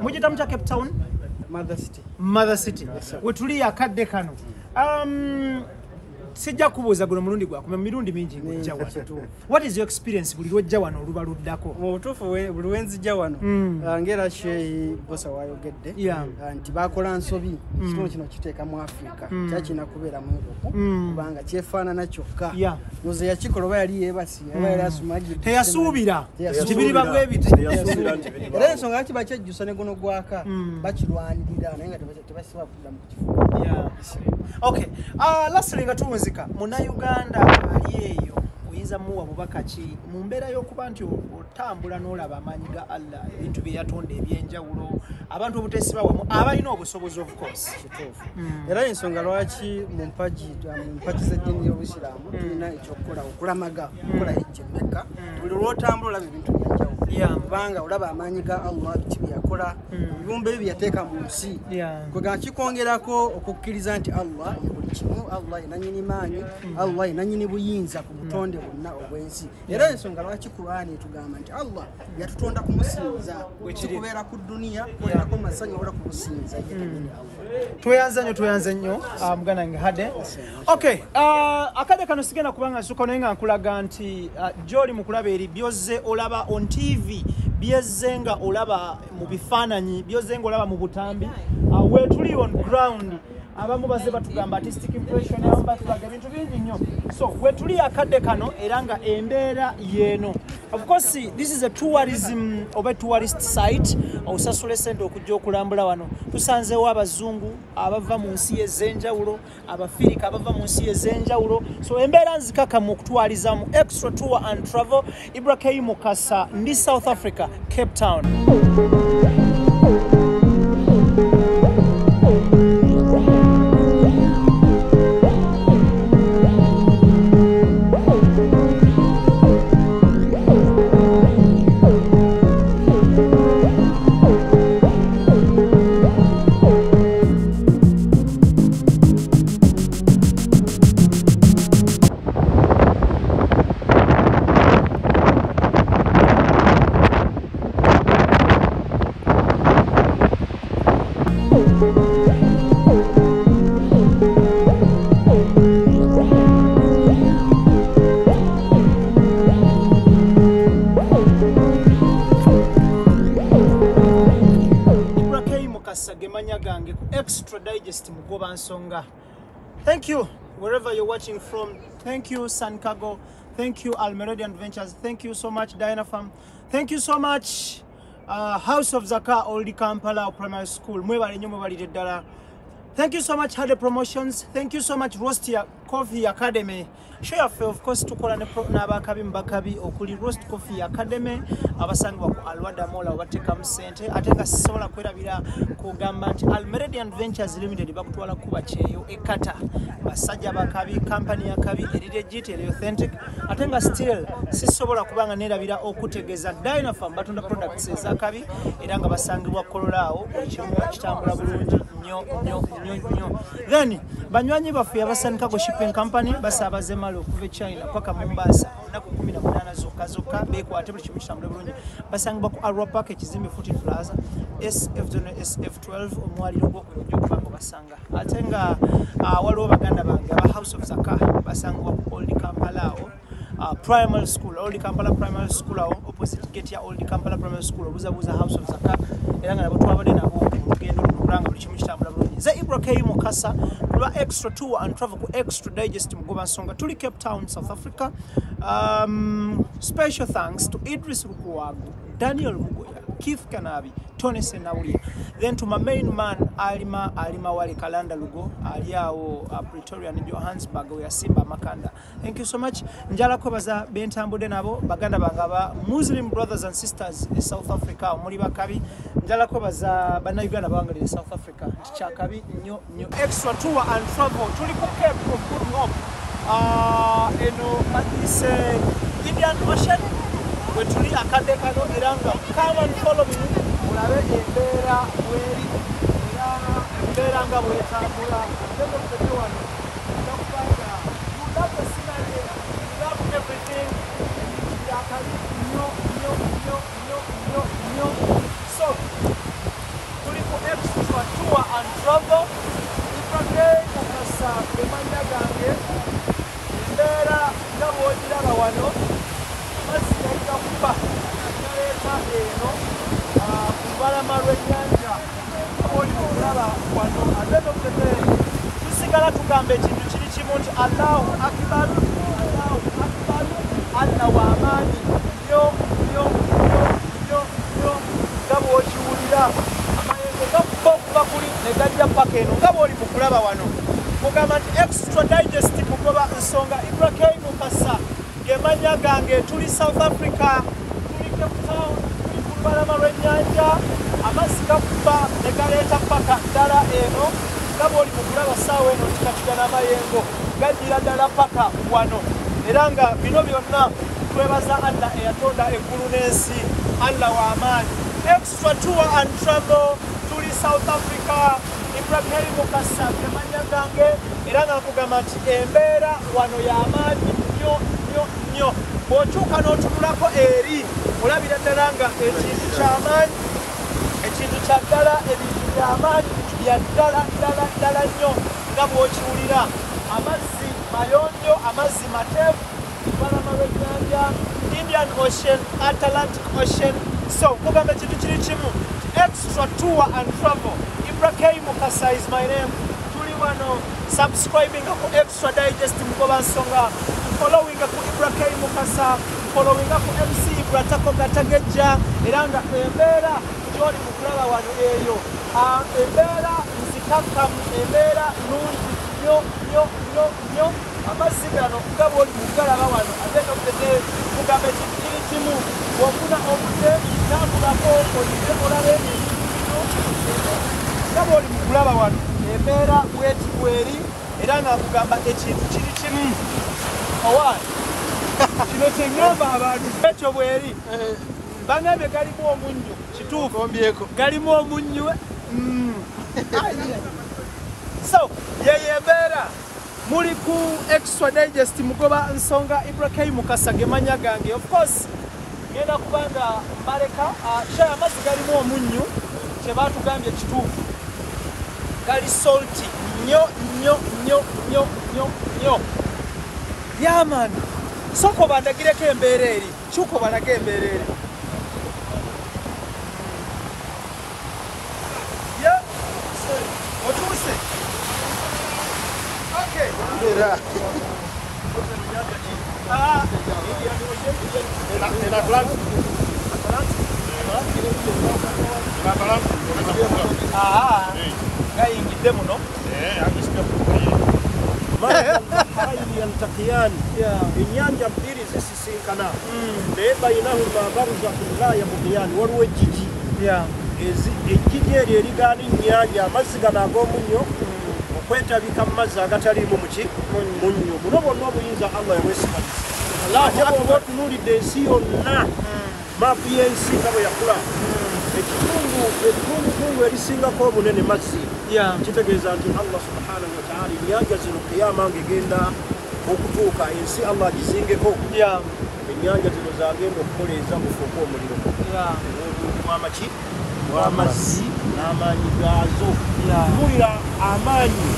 S1: Mugita mutya Cape Town? Mother City. Wetuli akadde kano. Sijja kubuuza guno mulundi gwakuma mirundi mingi ng'ojja wano. What is your experience buli lwojja wano oluba luddako?
S4: Mu butuufu buli wenzijja wano ng'era Sheikh Bosa wayogedde nti bakola nsobi ekitundu kino kiteeka mu Africa kyakina kubeera mu Europe kubanga kyefaanana kyokka noze yakikola oba yali yeebasi oba yali asumagidde
S1: teyasuubira nti biriba bwe biti
S4: era ensonga lwaki bakyejjusa ne guno gwaka bakirwanirira naye nga tebasiba kudda mu kifo.
S1: Okay, lastly nga tuwunzika Munnayuganda ali eyo oyinza muwa bubaka ki mu mbeera y'okuba nti otambula n'olaba amaanyi ga Allah ebintu bye yatonda ebyenjawulo abantu obuteesiba wamu abalina obusobozi of course
S4: kituufu era ensonga lwaki mu mpaji z'eddiini y'Obusiraamu tulina ekyokukola okulamaga okukola hijja Mecca buli lw'otambula olaba ebintu byenjawulo kubanga olaba amaanyi ga Allah biki bye yakola ebibumbe bye yateeka mu nsi kwega kikwongerako okukkiriza nti Allah ye buli kimu Allah ye nannyini maanyi Allah ye nannyini buyinza ku butonde bwonna obw'ensi era ensonga lwaki Qur'ani etugamba nti Allah yatutonda kumusinza kikubeera ku duniya kubeerako mu masanyu wabula kumusinza ye kennyini Allah.
S1: Tweyanze nnyo muganda wange Hade. Okay, akadde kano sigenda kubanga nsukka naye nga nkulaga nti gy'oli mu kulaba eri byozze olaba on TV byezze nga olaba mu bifaananyi byozze nga olaba mu butambi wetuli on ground abamu bazze batugamba artistic impression abamu batulaga ebintu bingi nnyo so wetuli akadde kano era nga embeera yeeno of course this is a tourism oba tourist site osasula essente okujja okulambula wano tusanzeewo abazungu abava mu nsi ez'enjawulo abafirika abava mu nsi ez'enjawulo so embeera nzikaka mu okutwaliza mu extra tour and travel Ibrahim Mukasa ndi South Africa Cape Town. ndi ku Extra Digest Mugoba Nsonga. Thank you wherever you're watching from. Thank you San Cargo. Thank you Almeredian Ventures. Thank you so much Diana Farm. Thank you so much House of Zaka Old Kampala Primary School. Mwebale nnyo mwebale ddala. Thank you so much Hade Promotions. Thank you so much Roastia Coffee Academy. Show your feel, of course, tukola n'abakabi mbakabi okuli Roast Coffee Academy abasangibwa ku Alwada Mall abateka mu sente ate nga sisobola kwerabira kugamba nti Almeredian Ventures Limited bakutwala kuba kyeyo ekata basajja bakabi company ya kabi legit authentic ate nga still sisobola kubanga nerabira okutegeza Dynafarm batunda products ezakabi era nga basangibwa kololaawo ekimu kitambula bulungi nnyo. Then banywanyi baffe San Cargo Shipping Company basabaze malo okuva China paka Mombasa naku 18 zokka bekwate buli kimu kitambula bulungi basangibwa ku Arrow Park ekizimbe Footy Plaza SF12 omwaliro gw'okujja kubanga basanga ate nga waliwo baganda bange aba House of Zaka basangibwa ku Old Kampala Primary School, Old Kampala Primary School, opposite gate ya Old Kampala Primary School, buza House of Zaka, era nga nabo twabadde nabo tugenda okulanga buli kimu kitambula bulungi. Ze Ibrahim Mukasa kulwa Extra Tour and Travel ku Extra Digest Mugoba Nsonga tuli Cape Town, South Africa. Special thanks to Idris Rukuwagu, Daniel Rugoya, Keith Kanabi, Tony Senaulia. Then to my main man Alima Wali Kalanda Lugo, Aliao Pretoria and Johannesburg, we are Simba Makanda. Thank you so much. Njala Kobaza Bentambo Denabo, Baganda Bangaba, Muslim brothers and sisters in South Africa, Moriba Kabi, Njala Kobaza Bana Uganda Bangla in South Africa, Chakabi, new Extra Tour and Travel, Tuliku Cape from Good Hope. This Indian Ocean, we tuli akade kano iranga. Come and follow me. Ulabe embera weri embera nga bwetambula ndego kutewana ndakupanga you love the scenery, you love everything yakali nyo. So tuli ku Extra Tour and Travel Ibrahim Mukasa emanya gange embera nga bwogiraba wano mazzi yalina kuba naleeta eno kubalama lw'ennyanja oli okulaba wano ate nokete tusigala tugamba ekintu kiri kimu nti Allahu Akbar Allah w'amaanyi nnyo nga bw'okiwulira amayengo gakubba okuva kuli ne gajja paka eno nga bw'oli mu kulaba wano mugamba nti Extra Digest Mugoba Nsonga Ibrahim Mukasa gemanya gange tuli South Africa tuli Cape Town tuli ku lubalama lw'ennyanja amazzi gakuba ne galeeta paka ddala eno nga bw'oli mu kulaba ssaawa eno tikatiga n'amayengo gajjira ddala paka wano era nga bino byonna twebaza Allah eyatonda eggulu n'ensi Allah w'amaanyi. Extra Tour and Travel tuli South Africa Ibrahim Mukasa gemanya gange era nga nkugamba nti embeera wano y'amaanyi nnyo bw'okyuka n'otunulako eri olabira ddala nga ekintu ky'amaanyi ekintu kya ddala ebintu by'amaanyi bya ddala nnyo nga bw'okiwulira amazzi mayonjo amazzi mateefu lubalama lw'ennyanja Indian Ocean Atlantic Ocean so kugamba ekintu kiri kimu Extra Tour and Travel Ibrahim Mukasa is my name tuli wano subscribing ku Extra Digest Mugoba Nsonga following ku Ibrahim Mukasa following ku MC Bratako Gatageja era nga embeera gy'oli mu kulaba wano eyo embeera nzikakkamu embeera nungi nnyo amazzi gano nga bw'oli mu galaba wano ate nokete kugamba ekintu kiri kimu bw'ofuna obudde tambulako oyite olabe nga bw'oli mu kulaba wano embeera bweti bweri era nga kugamba ekintu kiri kimu owaani kino kyeŋŋamba abantu ekyo bweri bangambye galimu omunnyo kituufu galimu omunnyo so yeyo embeera muli ku Extra Digest Mugoba Nsonga Ibrahim Mukasa gemanya gange of course ngenda kubanga mbaleka shaya amazzi galimu omunnyo kyebatugambye kituufu gali salty nnyo yamani soko bandagireko embeera eri kyuko balaga embeera eri yeah. gayingidde muno
S3: yaltaqiyan ennyanja bbiri zisisinkana naye bainahuma barzakun la yabghiyan waliwo ejjiji ejjiji eryo erigaana ennyanja amazzi gano ag'omunnyo okwetabika mu mazzi agataliimu muki munnyo buno bwonna obuyinza allah yabwesigaliza ate bwoba otunuulidde ensi yonna maapu y'ensi nga bwe yakula ekitundutundu erisingako obunene mazzi kitegeeza nti allah subhanahu wataala ennyanja zino kiyama ngegenda okutuuka ensi allah agizingeko ennyanja zino zagenda okukoleeza bufuuka omuliro mwamaki w'amazzi n'amaanyi gaazo tulira amaanyi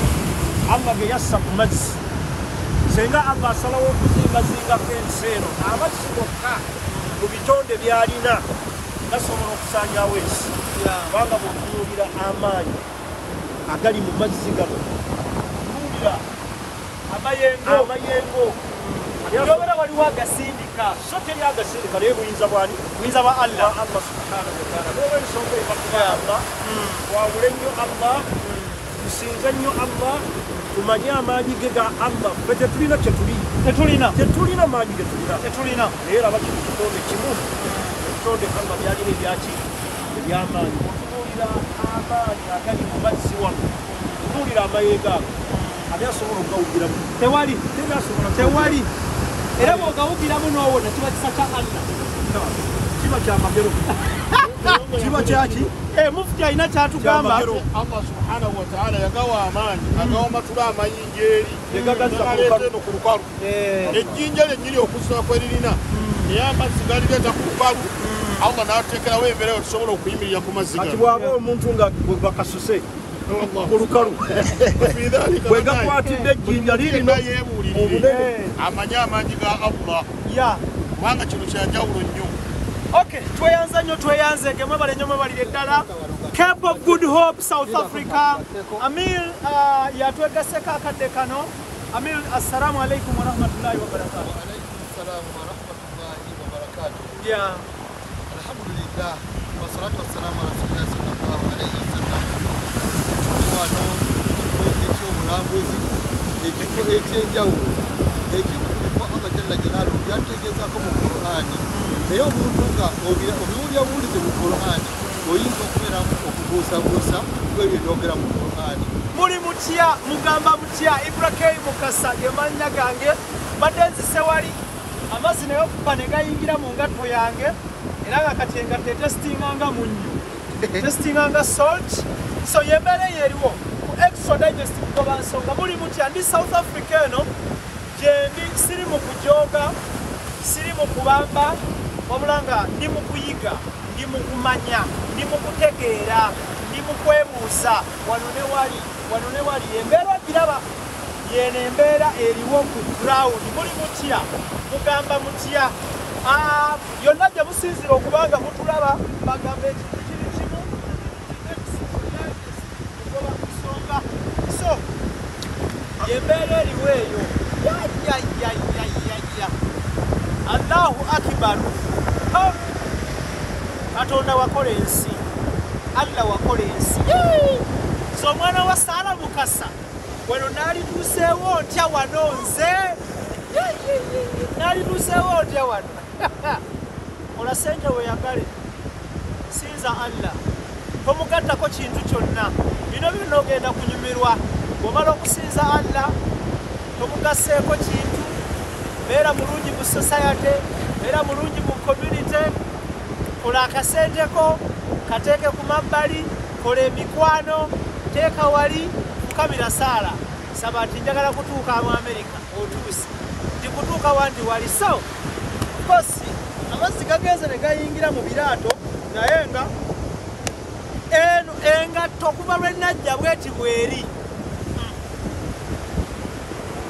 S3: allah ge yassa ku mazzi senga allah asalawo okuzingazingako ensi eno amazzi gokka mu bitonde byalina gasobola okusaanyawo ensi kubanga bwotunuulira amaanyi agali mu mazzi gano tunuulira amayengo
S1: yobera waliwo agasindika
S3: so teri agasindika naye buyinza bwani
S1: buyinza bwa allah
S3: subhanahu wataala noba ensonga ebakuba allah twawule nnyo allah tusinze nnyo allah tumanye amaanyi ge ga allah fe tetulina tetulina maanyi ge tetulina naye raba kino kitonde kimu ebitonde allah byalina ebyaki ebyamaanyi otunuulira amaanyi agali mu mazzi wano otunuulira amayengo ago ani asobola okugawugiramu
S1: tewali era bw'ogawugiramu n'owona kiba kisa kya allah
S3: kiba kyamagero kiba kyaki
S1: mufuti alina kyatugamba
S7: allah subhanahu wataala yagawa amaanyi agawa matula amayinja eri egagaleeta ku lukalu ejjinja lyennyini okusobola kweririna naye amazzi galireeta ku lukalu allah n'ateekerawo embeera yo tusobola okuyimirira ku mazzi
S3: kati bw'aba omuntu nga bwe bakasuse ku lukalu bwe gakwatidde ejjinja lirina obunene
S7: amanye amaanyi ga allah kubanga kino kyanjawulo nnyo
S1: tweyanza nnyo tweyanzege mwebale nnyo mwebalire ddala Cape of Good Hope South Africa Amil yatwegaseko akadde kano Amil assalamu alaikum warahmatullahi wabarakatuh
S8: alhamdulillah wassalatu wassalamu ala rasulillah sallallahu alayhi wasallam wano ekyobulambuzi ekifo ekyenjawulo ekifo allah jalla jalaaluhu byategeezako mu qur'ani naye omuntu nga obiwulyawulize mu qur'ani oyinza okubeeramu okubuusabuusa kwebyo ebyogera mu qur'ani
S1: muli mutya mugamba mutya Ibrahim Mukasa ge mannya gange badde nzise wali amazzi naye okuba ne gayingira mu ngatto yange era nga kati engatto etesitinganga munnyo testinganga salt so yembeera eriwo ku extra digest kugoba nsonga muli mutya ndi South Africa eno gyendi siri mu kujooga siri mu kubamba wabula nga ndi mu kuyiga ndi mu kumanya ndi mu kutegeera ndi mu kwebuuza wano ne wali embeera ogiraba yeno embeera eriwo ku ground muli mutya mugamba mutya yonna gye musinzira okubanga mutulaba bagamba ekintu kiri kimu kugoba nsonga so yembeera eriwo eyo allahu akibaru katonda wakola ensi allah wakola ensi so omwana wa Saala Mukasa wano naalituuseewo ntya wano nze naalituuseewo ntya wano ola sente weyagale sinza allah tomugattako kintu kyonna bino byonna ogenda kunyumirwa bw'omala okusinza allah tomugaseeko kintu beera mulungi mu society beera mulungi mu community kola akasenteko kateeke ku mabbali kola emikwano teeka wali fukamira Saala saba nti njagala kutuuka mu America otuuse ndi kutuuka wandi wali so kosi amazzi gagenze ne gayingira mu biraato naye nga eno engatto okuva lwe najja bweti bweri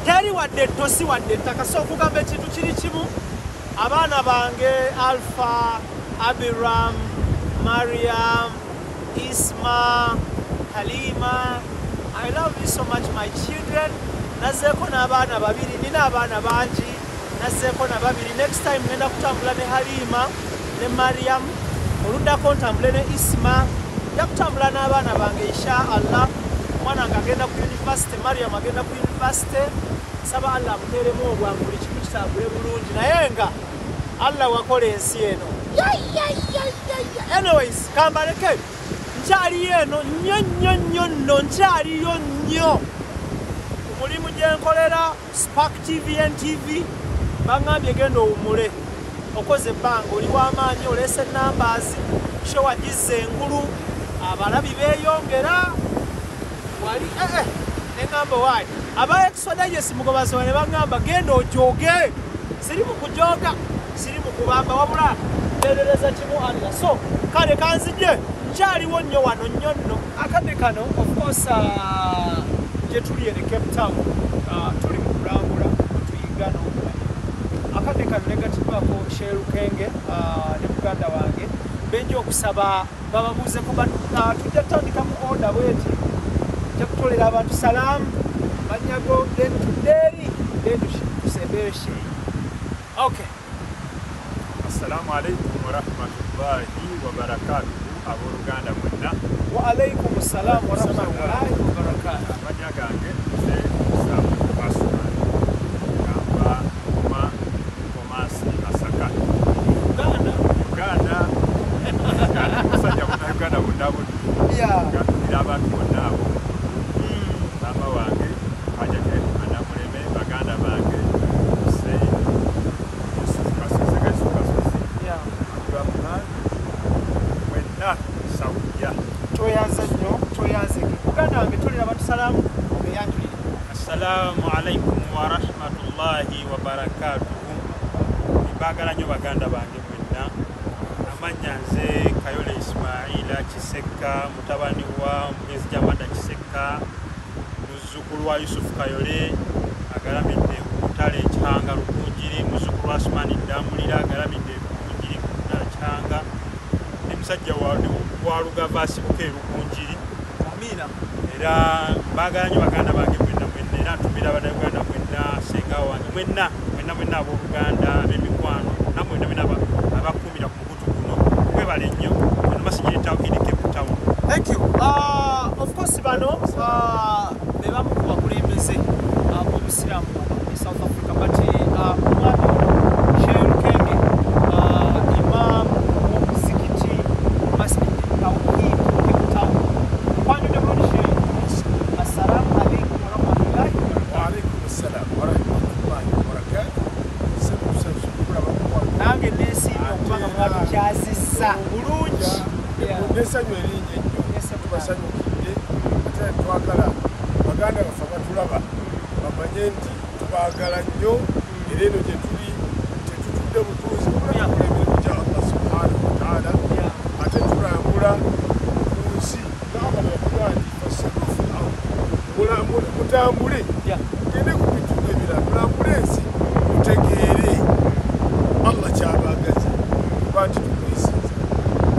S1: teri wadde ettosi wadde ettaka so okugamba ekintu kiri kimu abaana bange Alpha Abiram Mariam Isma Halima I love you so much my children nazzeeko n'abaana babiri, nina abaana bangi, nazzeeko na babiri. Next time ngenda kutambula ne Halima ne Mariam, oluddako ntambule ne Isma, nja kutambula n'abaana bange inshaallah. Omwana wange agenda ku university, Mariam agenda ku university. Saba Allah amuteeremu obwangu buli kimu kitambule bulungi, naye nga Allah wakola ensi eno. Anyways, kambaleke nkyaliyo eno nnyo nno, nkyaliyo nnyo ku mulimu gye nkolera Spark TV NTV. Baŋŋambye genda owumule, okoze ebbanga, oli w'amaanyi, oleese numbers, show wagizza engulu, abalabi beeyongera, wali neŋŋamba waali aba Exodus mugobazi ne baŋŋamba genda ojooge. Siri mu kujooga, siri mu kubamba, wabula nteerereza kimu Allah. So kale kanzije nkyaliwo nnyo wano nnyo nno. Akadde kano of course gye tuli ene Cape Town, tuli mu kulambula tuyiga n'okumanyi. Akadde kano negativako Sherukenge ne muganda wange benja okusaba bababuuze kuba tujja tutandikamu order bweti, tujja kutolera abantu salaamu banyago dentudeeri dentusembeeshi. Okay.
S9: Assalamu alaikum wa rahmatullahi wa barakatuh. Abooluganda mwenna.
S1: Wa alaikum assalam wa rahmatullahi wa barakatuh.
S9: Amanya gange nze Samu Basuma gamba kuma Komasi Masaka. Uganda musajja muna Uganda bonna gatulira abantu bonna abo. Mama wange ajake anamuleme baganda bange Hussein Yusuf Kasosega mwenna Saudia.
S1: Toyanze nnyo, toyanze. Muganda wange tolera abantu salaamu beyanjulire.
S9: Assalamu alaikum wa rahmatullahi wa barakatuh. Mbagala nnyo baganda bange mwenna. Amanya nze Kayole Ismaila Kiseka, mutabani wa Mugezi Jamada Kiseka, muzzukulu wa Yusuf Kayole agalamidde ku ttale Kyanga Lukunjiri, muzzukulu wa Asmani Damulira agalamidde ku Lukunjiri ku ttale Kyanga, ne musajja wa Lugava asibuka Lukunjiri.
S1: Amina.
S9: Era mbagala nnyo baganda bange mwenna mwenna, era ntumira Abannayuganda mwenna, senga wange mwenna abooluganda, ab'emikwano, nammwe mwenna abakuumira ku mukutu guno, mwebale nnyo. Ono Masjid Tawhid Cape Town.
S1: Thank you. Of course bano be bamu ku bakulembeze b'obusiraamu mu South Africa, but omwami Sherukenge imam w'omuzikiti Masjid Tawhid Cape Town. Kwanyude bulungi Sheikh. Assalamu alaikum wa rahmatullahi wa barakatuh.
S7: Wa alaikum assalam wa rahmatullahi wa barakatuh.
S1: Nange neesiimye okubanga mwabikyazisa bulungi.
S7: N'essanyu eringi ennyo, tubasanyukidde ate twagala baganda baffe abatulaba bamanye nti tubaagala nnyo, era eno gye tuli tetutudde butuuzi wabula tukola emirimu gya Allah subhanahu wa taala, ate tulambula ku nsi n'abala yatugandi fasiru fil ardi, mutambule tugende ku bitundu ebirala, mulambule ensi mutegeere Allah kyabaagaza kuba nti tukwesinza.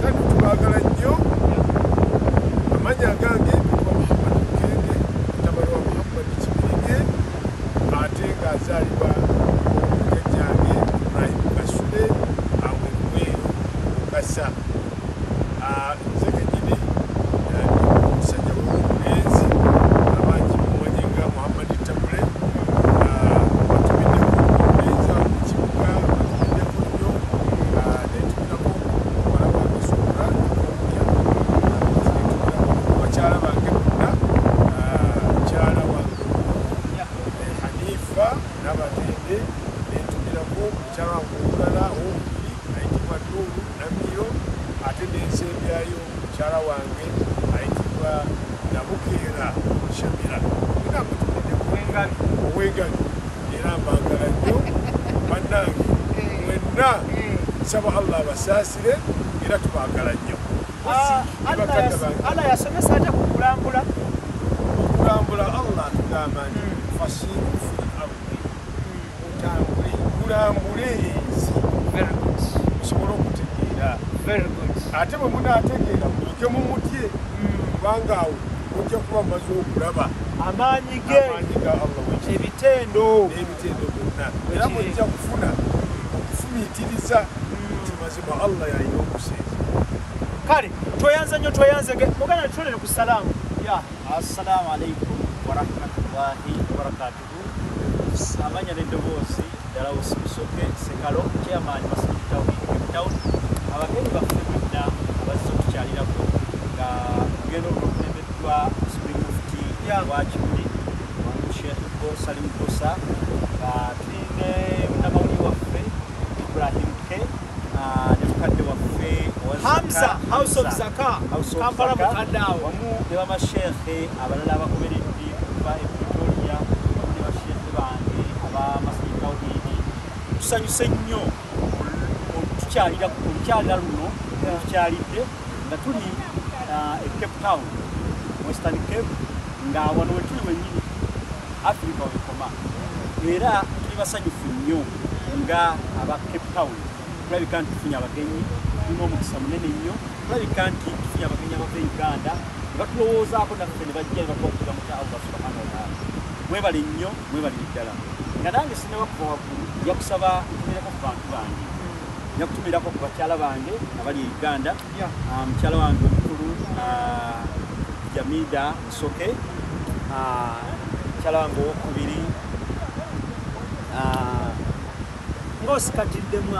S7: Kandi tubaagala nnyo. Amanya gange bitwa Muhammad Mukenge, mutabani wa Muhammad Kibirige, ate ng'azaalibwa mukejjange Ibrahim Kasule Amwegweero Mukasa. Nze kennyini omusajja w'omulenzi abangi mumanyi nga Muhammad Tabule, batumiddeko omulenzi awo mu kibuga, batumiddeko nnyo, netumirako omuwala wange Suura Okulya, bakyala bange bonna, mukyala wange Hanifa Nabatende, netumirako mukyala wange omulala owokubiri ayitibwa Nuuru Namiro, ate nensembyayo mukyala wange ayitibwa Nabukeera Shamira. Era mutumiddeko Ow'Engali, era mbagala nnyo bannange mwenna, nsaba Allah abasaasire era tubaagala nnyo.
S1: Allah yasomesa atya ku kulambula.
S7: Okulambula Allah atugamba nti fasiru fil ardi, mutambule mulambule ensi musobole okutegeera. Ate bwe munaategeera mulyoke mumutye, kubanga awo mujja kuba mumaze okulaba
S1: amaanyi ge
S7: Allah
S1: ebitendo
S10: byonna era mujja kufuna okufumiitiriza nti mazima Allah yalina okusinza.
S1: Kale tweyanze nnyo tweyanzege muganda tutolere ku salaamu.
S5: Assalamu alaikum warahmatullahi wabarakatuhu. Amanya n'eddoboozi Dalawusi Musoke Sekalo chairman Masjid Tawhid Cape Town. Abagenyi baffe bonna abazze okukyalirako nga lugendo lukulembeddwa Spring Mufti wa Kimuli Sheikh Salim Kosa nga tuline munnamawulire waffe Ibrahim K ne mukadde waffe
S1: Hamza House of Zaka Kampala mukadde awo
S5: wamu ne bamashekhe abalala abagoberedde kuva e Pretoria ne bashekhe bange aba Masjid Tawhid. Tusanyuse nnyo olukyalira luno tukyalidde nga tuli e Cape Town Western Cape nga wano we tuli wennyini Africa wekoma era tuli basanyufu nnyo nga aba Cape Town. Tulabika nti tufunye abagenyi tulina omukisa munene nnyo. Tulabika nti tufunye abagenyi abava Uganda nga tulowoozaako naffe ne bajja ne batwakira mu kya Allah subhanahu wa taala. Mwebale nnyo mwebale ddala nga nange sinnabakuva waggulu nja kusaba ntumirako ku bantu bange nja kutumirako ku bakyala bange abali e Uganda. Mukyala wange omukulu Jamida Musoke, mukyala wange owokubiri
S1: ng'osikatiddemu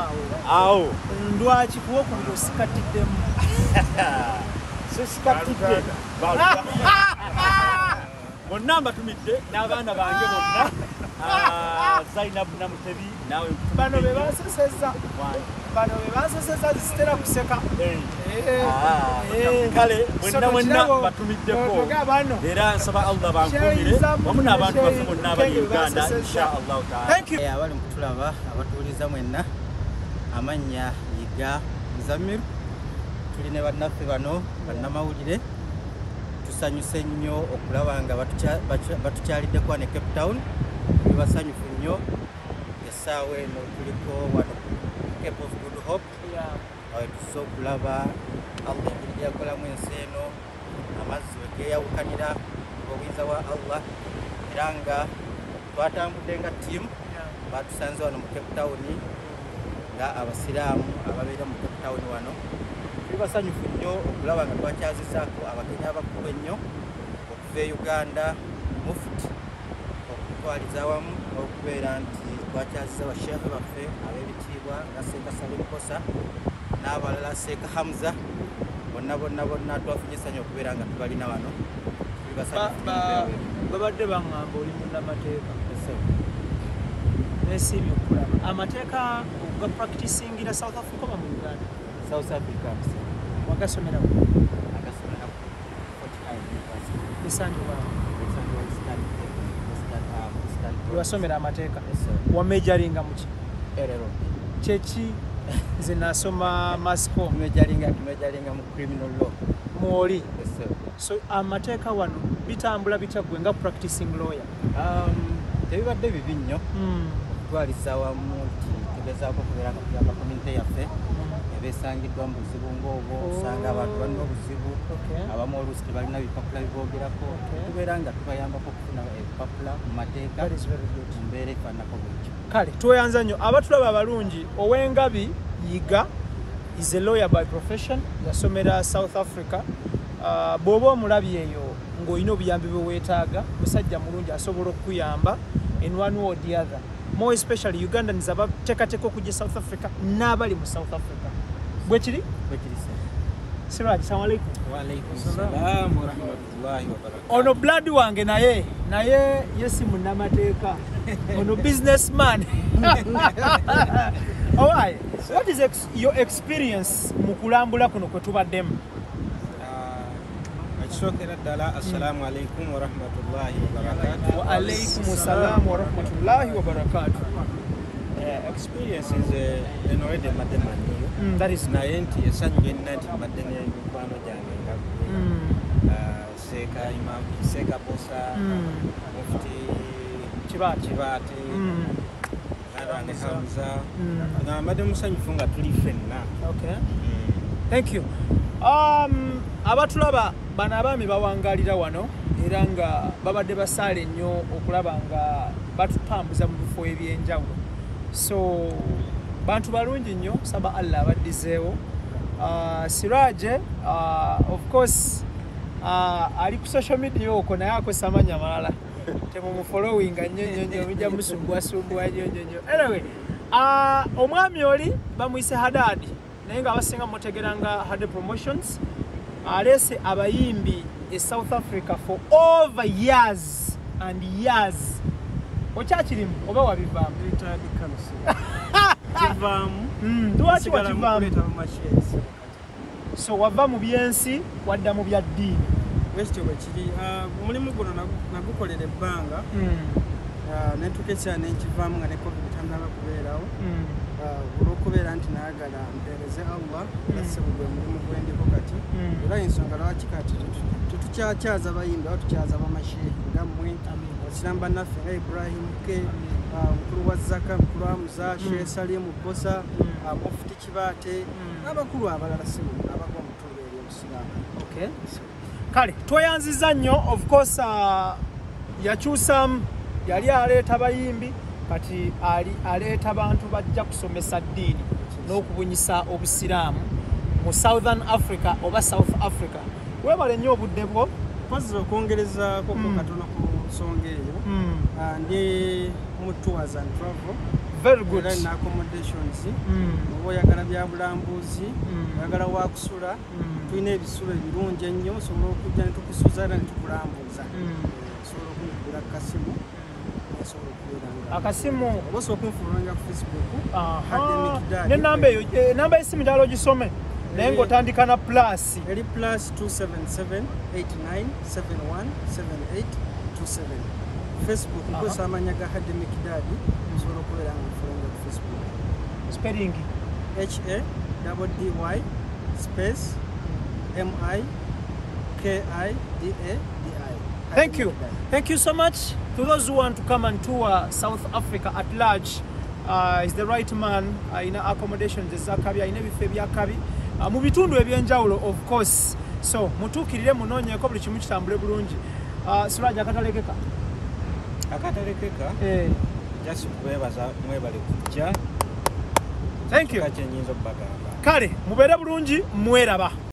S5: awo
S1: ndwaki kuba okubiri osikatiddemu
S5: sesikatidde bonna mbatumidde n'abaana bange bonna Zainabu Namutebi nawe
S1: bano be banseseza zisitera kuseka
S5: kale mwenna batumiddeko era nsaba Allah bankumire wamu n'abantu baffe bonna abali Uganda inshallah taala.
S4: Abali mukutulaba abatuuliza mwenna amannya Yiga Muzamiru tuli ne bannaffe bano bannamawulire tusanyuse nnyo okulaba nga batukyalidde kwa ne Cape Town. Basanyufu nnyo essaawa eno tuliko wano Cape of Good Hope awe tusobola okulaba Allah engeri gyakolamu ensi eno amazzi we geeyawukanira obuyinza bwa Allah era nga twatambudde nga ttiimu batusanze wano mu Cape Town nga abasiraamu ababeera mu Cape Town wano. Tuli basanyufu nnyo okulaba nga twakyazizaako abagenyi abakulu ennyo okuva e Uganda Mufti okutwaliza awamu okubeera nti twakyaziza basheekhe baffe ab'ebitiibwa nga Seeka Salim Kosa n'abalala Seeka Hamza bonna twafunye essanyu okubeera nga tubalina wano.
S1: babadde baŋŋamba oli munnamateeka neesiimye okulaba amateeka ga practicingira South Africa oba mu Uganda?
S4: South Africa
S1: wagasomera wasomera amateeka wamejaringa muki kyeki? Nze nasoma masco
S4: tumejaringa mu criminal law
S1: mwoli. So amateeka wano bitambula bitya gwe nga practicing lawyer?
S4: Tebibadde bibi nnyo okutwaliza awamu nti tugezaako okubeera nga tuyamba community yaffe ebeesangiddwa mu buzibu ng'obwo. Osanga abantu balina obuzibu abamu oluusi tebalina bipapula biboogerako tubeera nga tubayambako okufuna ebipapula mu mateeka mu mbeera efaanako bwekyo.
S1: Kale tweyanza nnyo abatulaba abalungi. Ow'Engabi Yiga is a lawyer by profession yasomera South Africa. Bw'oba omulabye eyo ng'olina obuyambi bwe weetaaga musajja mulungi asobola okukuyamba in one way or the other. More especially Ugandans abateekateeka okujja South Africa n'abali mu South Africa. Bwe kiri? Siraj, assalamu alaikum.
S5: Wa alaikum salaam wa rahmatullahi wa barakatuh.
S1: Ono blood wange naye yesi munnamateeka ono businessman. Alright, what is your experience mu kulambula kuno kwe tubaddemu?
S5: Ekisokera ddala assalamu alaikum wa rahmatullahi wa barakatuh.
S1: Wa alaikum salaam wa rahmatullahi wa barakatuh.
S5: Experience is already mademani.
S1: That is
S5: naye nti essanyu lyenna nti mbadde n'emikwano gyange nga Seeka Imam Seeka Bosa Mufti Kibaate Narange Hamza nga mbadde musanyufu nga tuli ffenna.
S1: Okay. Thank you. Abatulaba bano abaami bawangalira wano era nga babadde basaale nnyo okulaba nga batutambuza mu bifo ebyenjawulo. So bantu balungi nnyo, saba Allah abaddizeewo. Siraje of course ali ku social media okwo naye akozesa amannya malala temumufollowinga nnyo mujja musumbuwasumbuwa nnyo. Anyway, omwami oli bamuyise Hadadi naye nga abasinga mutegera nga Hadi Promotions aleese abayimbi e South Africa for over years and years. Okyakirimu oba wabivaamu? Lwaki wakivaamu? So wava mu byensi wadda mu bya ddiini?
S4: Westyo bwekiri omulimu guno nagukolera ebbanga nentukesya nenkivaamu nga ne covid tandaba kubeerawo olw'okubeera nti naagala mpeereze Allah nasebo gwe mulimu gwendiko kati era ensonga lwaki kati tetukyakyaza bayimbi awo tukyaza bamashehe ngammwe abasiraamu bannaffe nga Ibrahim Ke mukulu wa Zaka, mukulu wa Muza, Sheikh Salimu Bosa, Mufti Kibaate n'abakulu abalala sebo abagwa mu ttundu ery'obusiraamu.
S1: Okay. Kale tweyanziza nnyo of course yakyusamu yali aleeta bayimbi kati aleeta bantu bajja kusomesa ddiini n'okubunyisa obusiraamu mu Southern Africa oba South Africa. Webale nnyo obudde bwo
S4: mpozesa okwongerezaako katono ku nsonga eyo ndi mu tours and travel.
S1: Very good.
S4: Era na accommodations oba oyagala bya bulambuzi oyagala wakusula tulina ebisulo ebirungi ennyo osobola okujja ne tukusuza era ne tukulambuza osobola okungula kasimu osobola okubeeranga
S1: akasimu
S4: oba osobola okunfulumanga ku Facebook
S1: n'ennamba eyo ennamba y'essimu njala ogisome naye ng'otandika na plus
S4: eri plus 277 89 71 78 27 Facebook nkozesa amanya ga Hadi Mikidadi osobola okubeeranga ofulumanga ku Facebook
S1: spelling
S4: HADDY space MIKIDADI.
S1: Thank you. Thank you so much. To those who want to come and tour South Africa at large, is the right man in accommodations ezakabi ayina ebifo ebyakabi mu bitundu ebyenjawulo of course. So mutuukirire munoonyeeko buli kimu kitambule bulungi. Siraja akatalekeka
S5: just kubebaza mwebale kujja.
S1: Thank you. Kale mubeere bulungi mweraba.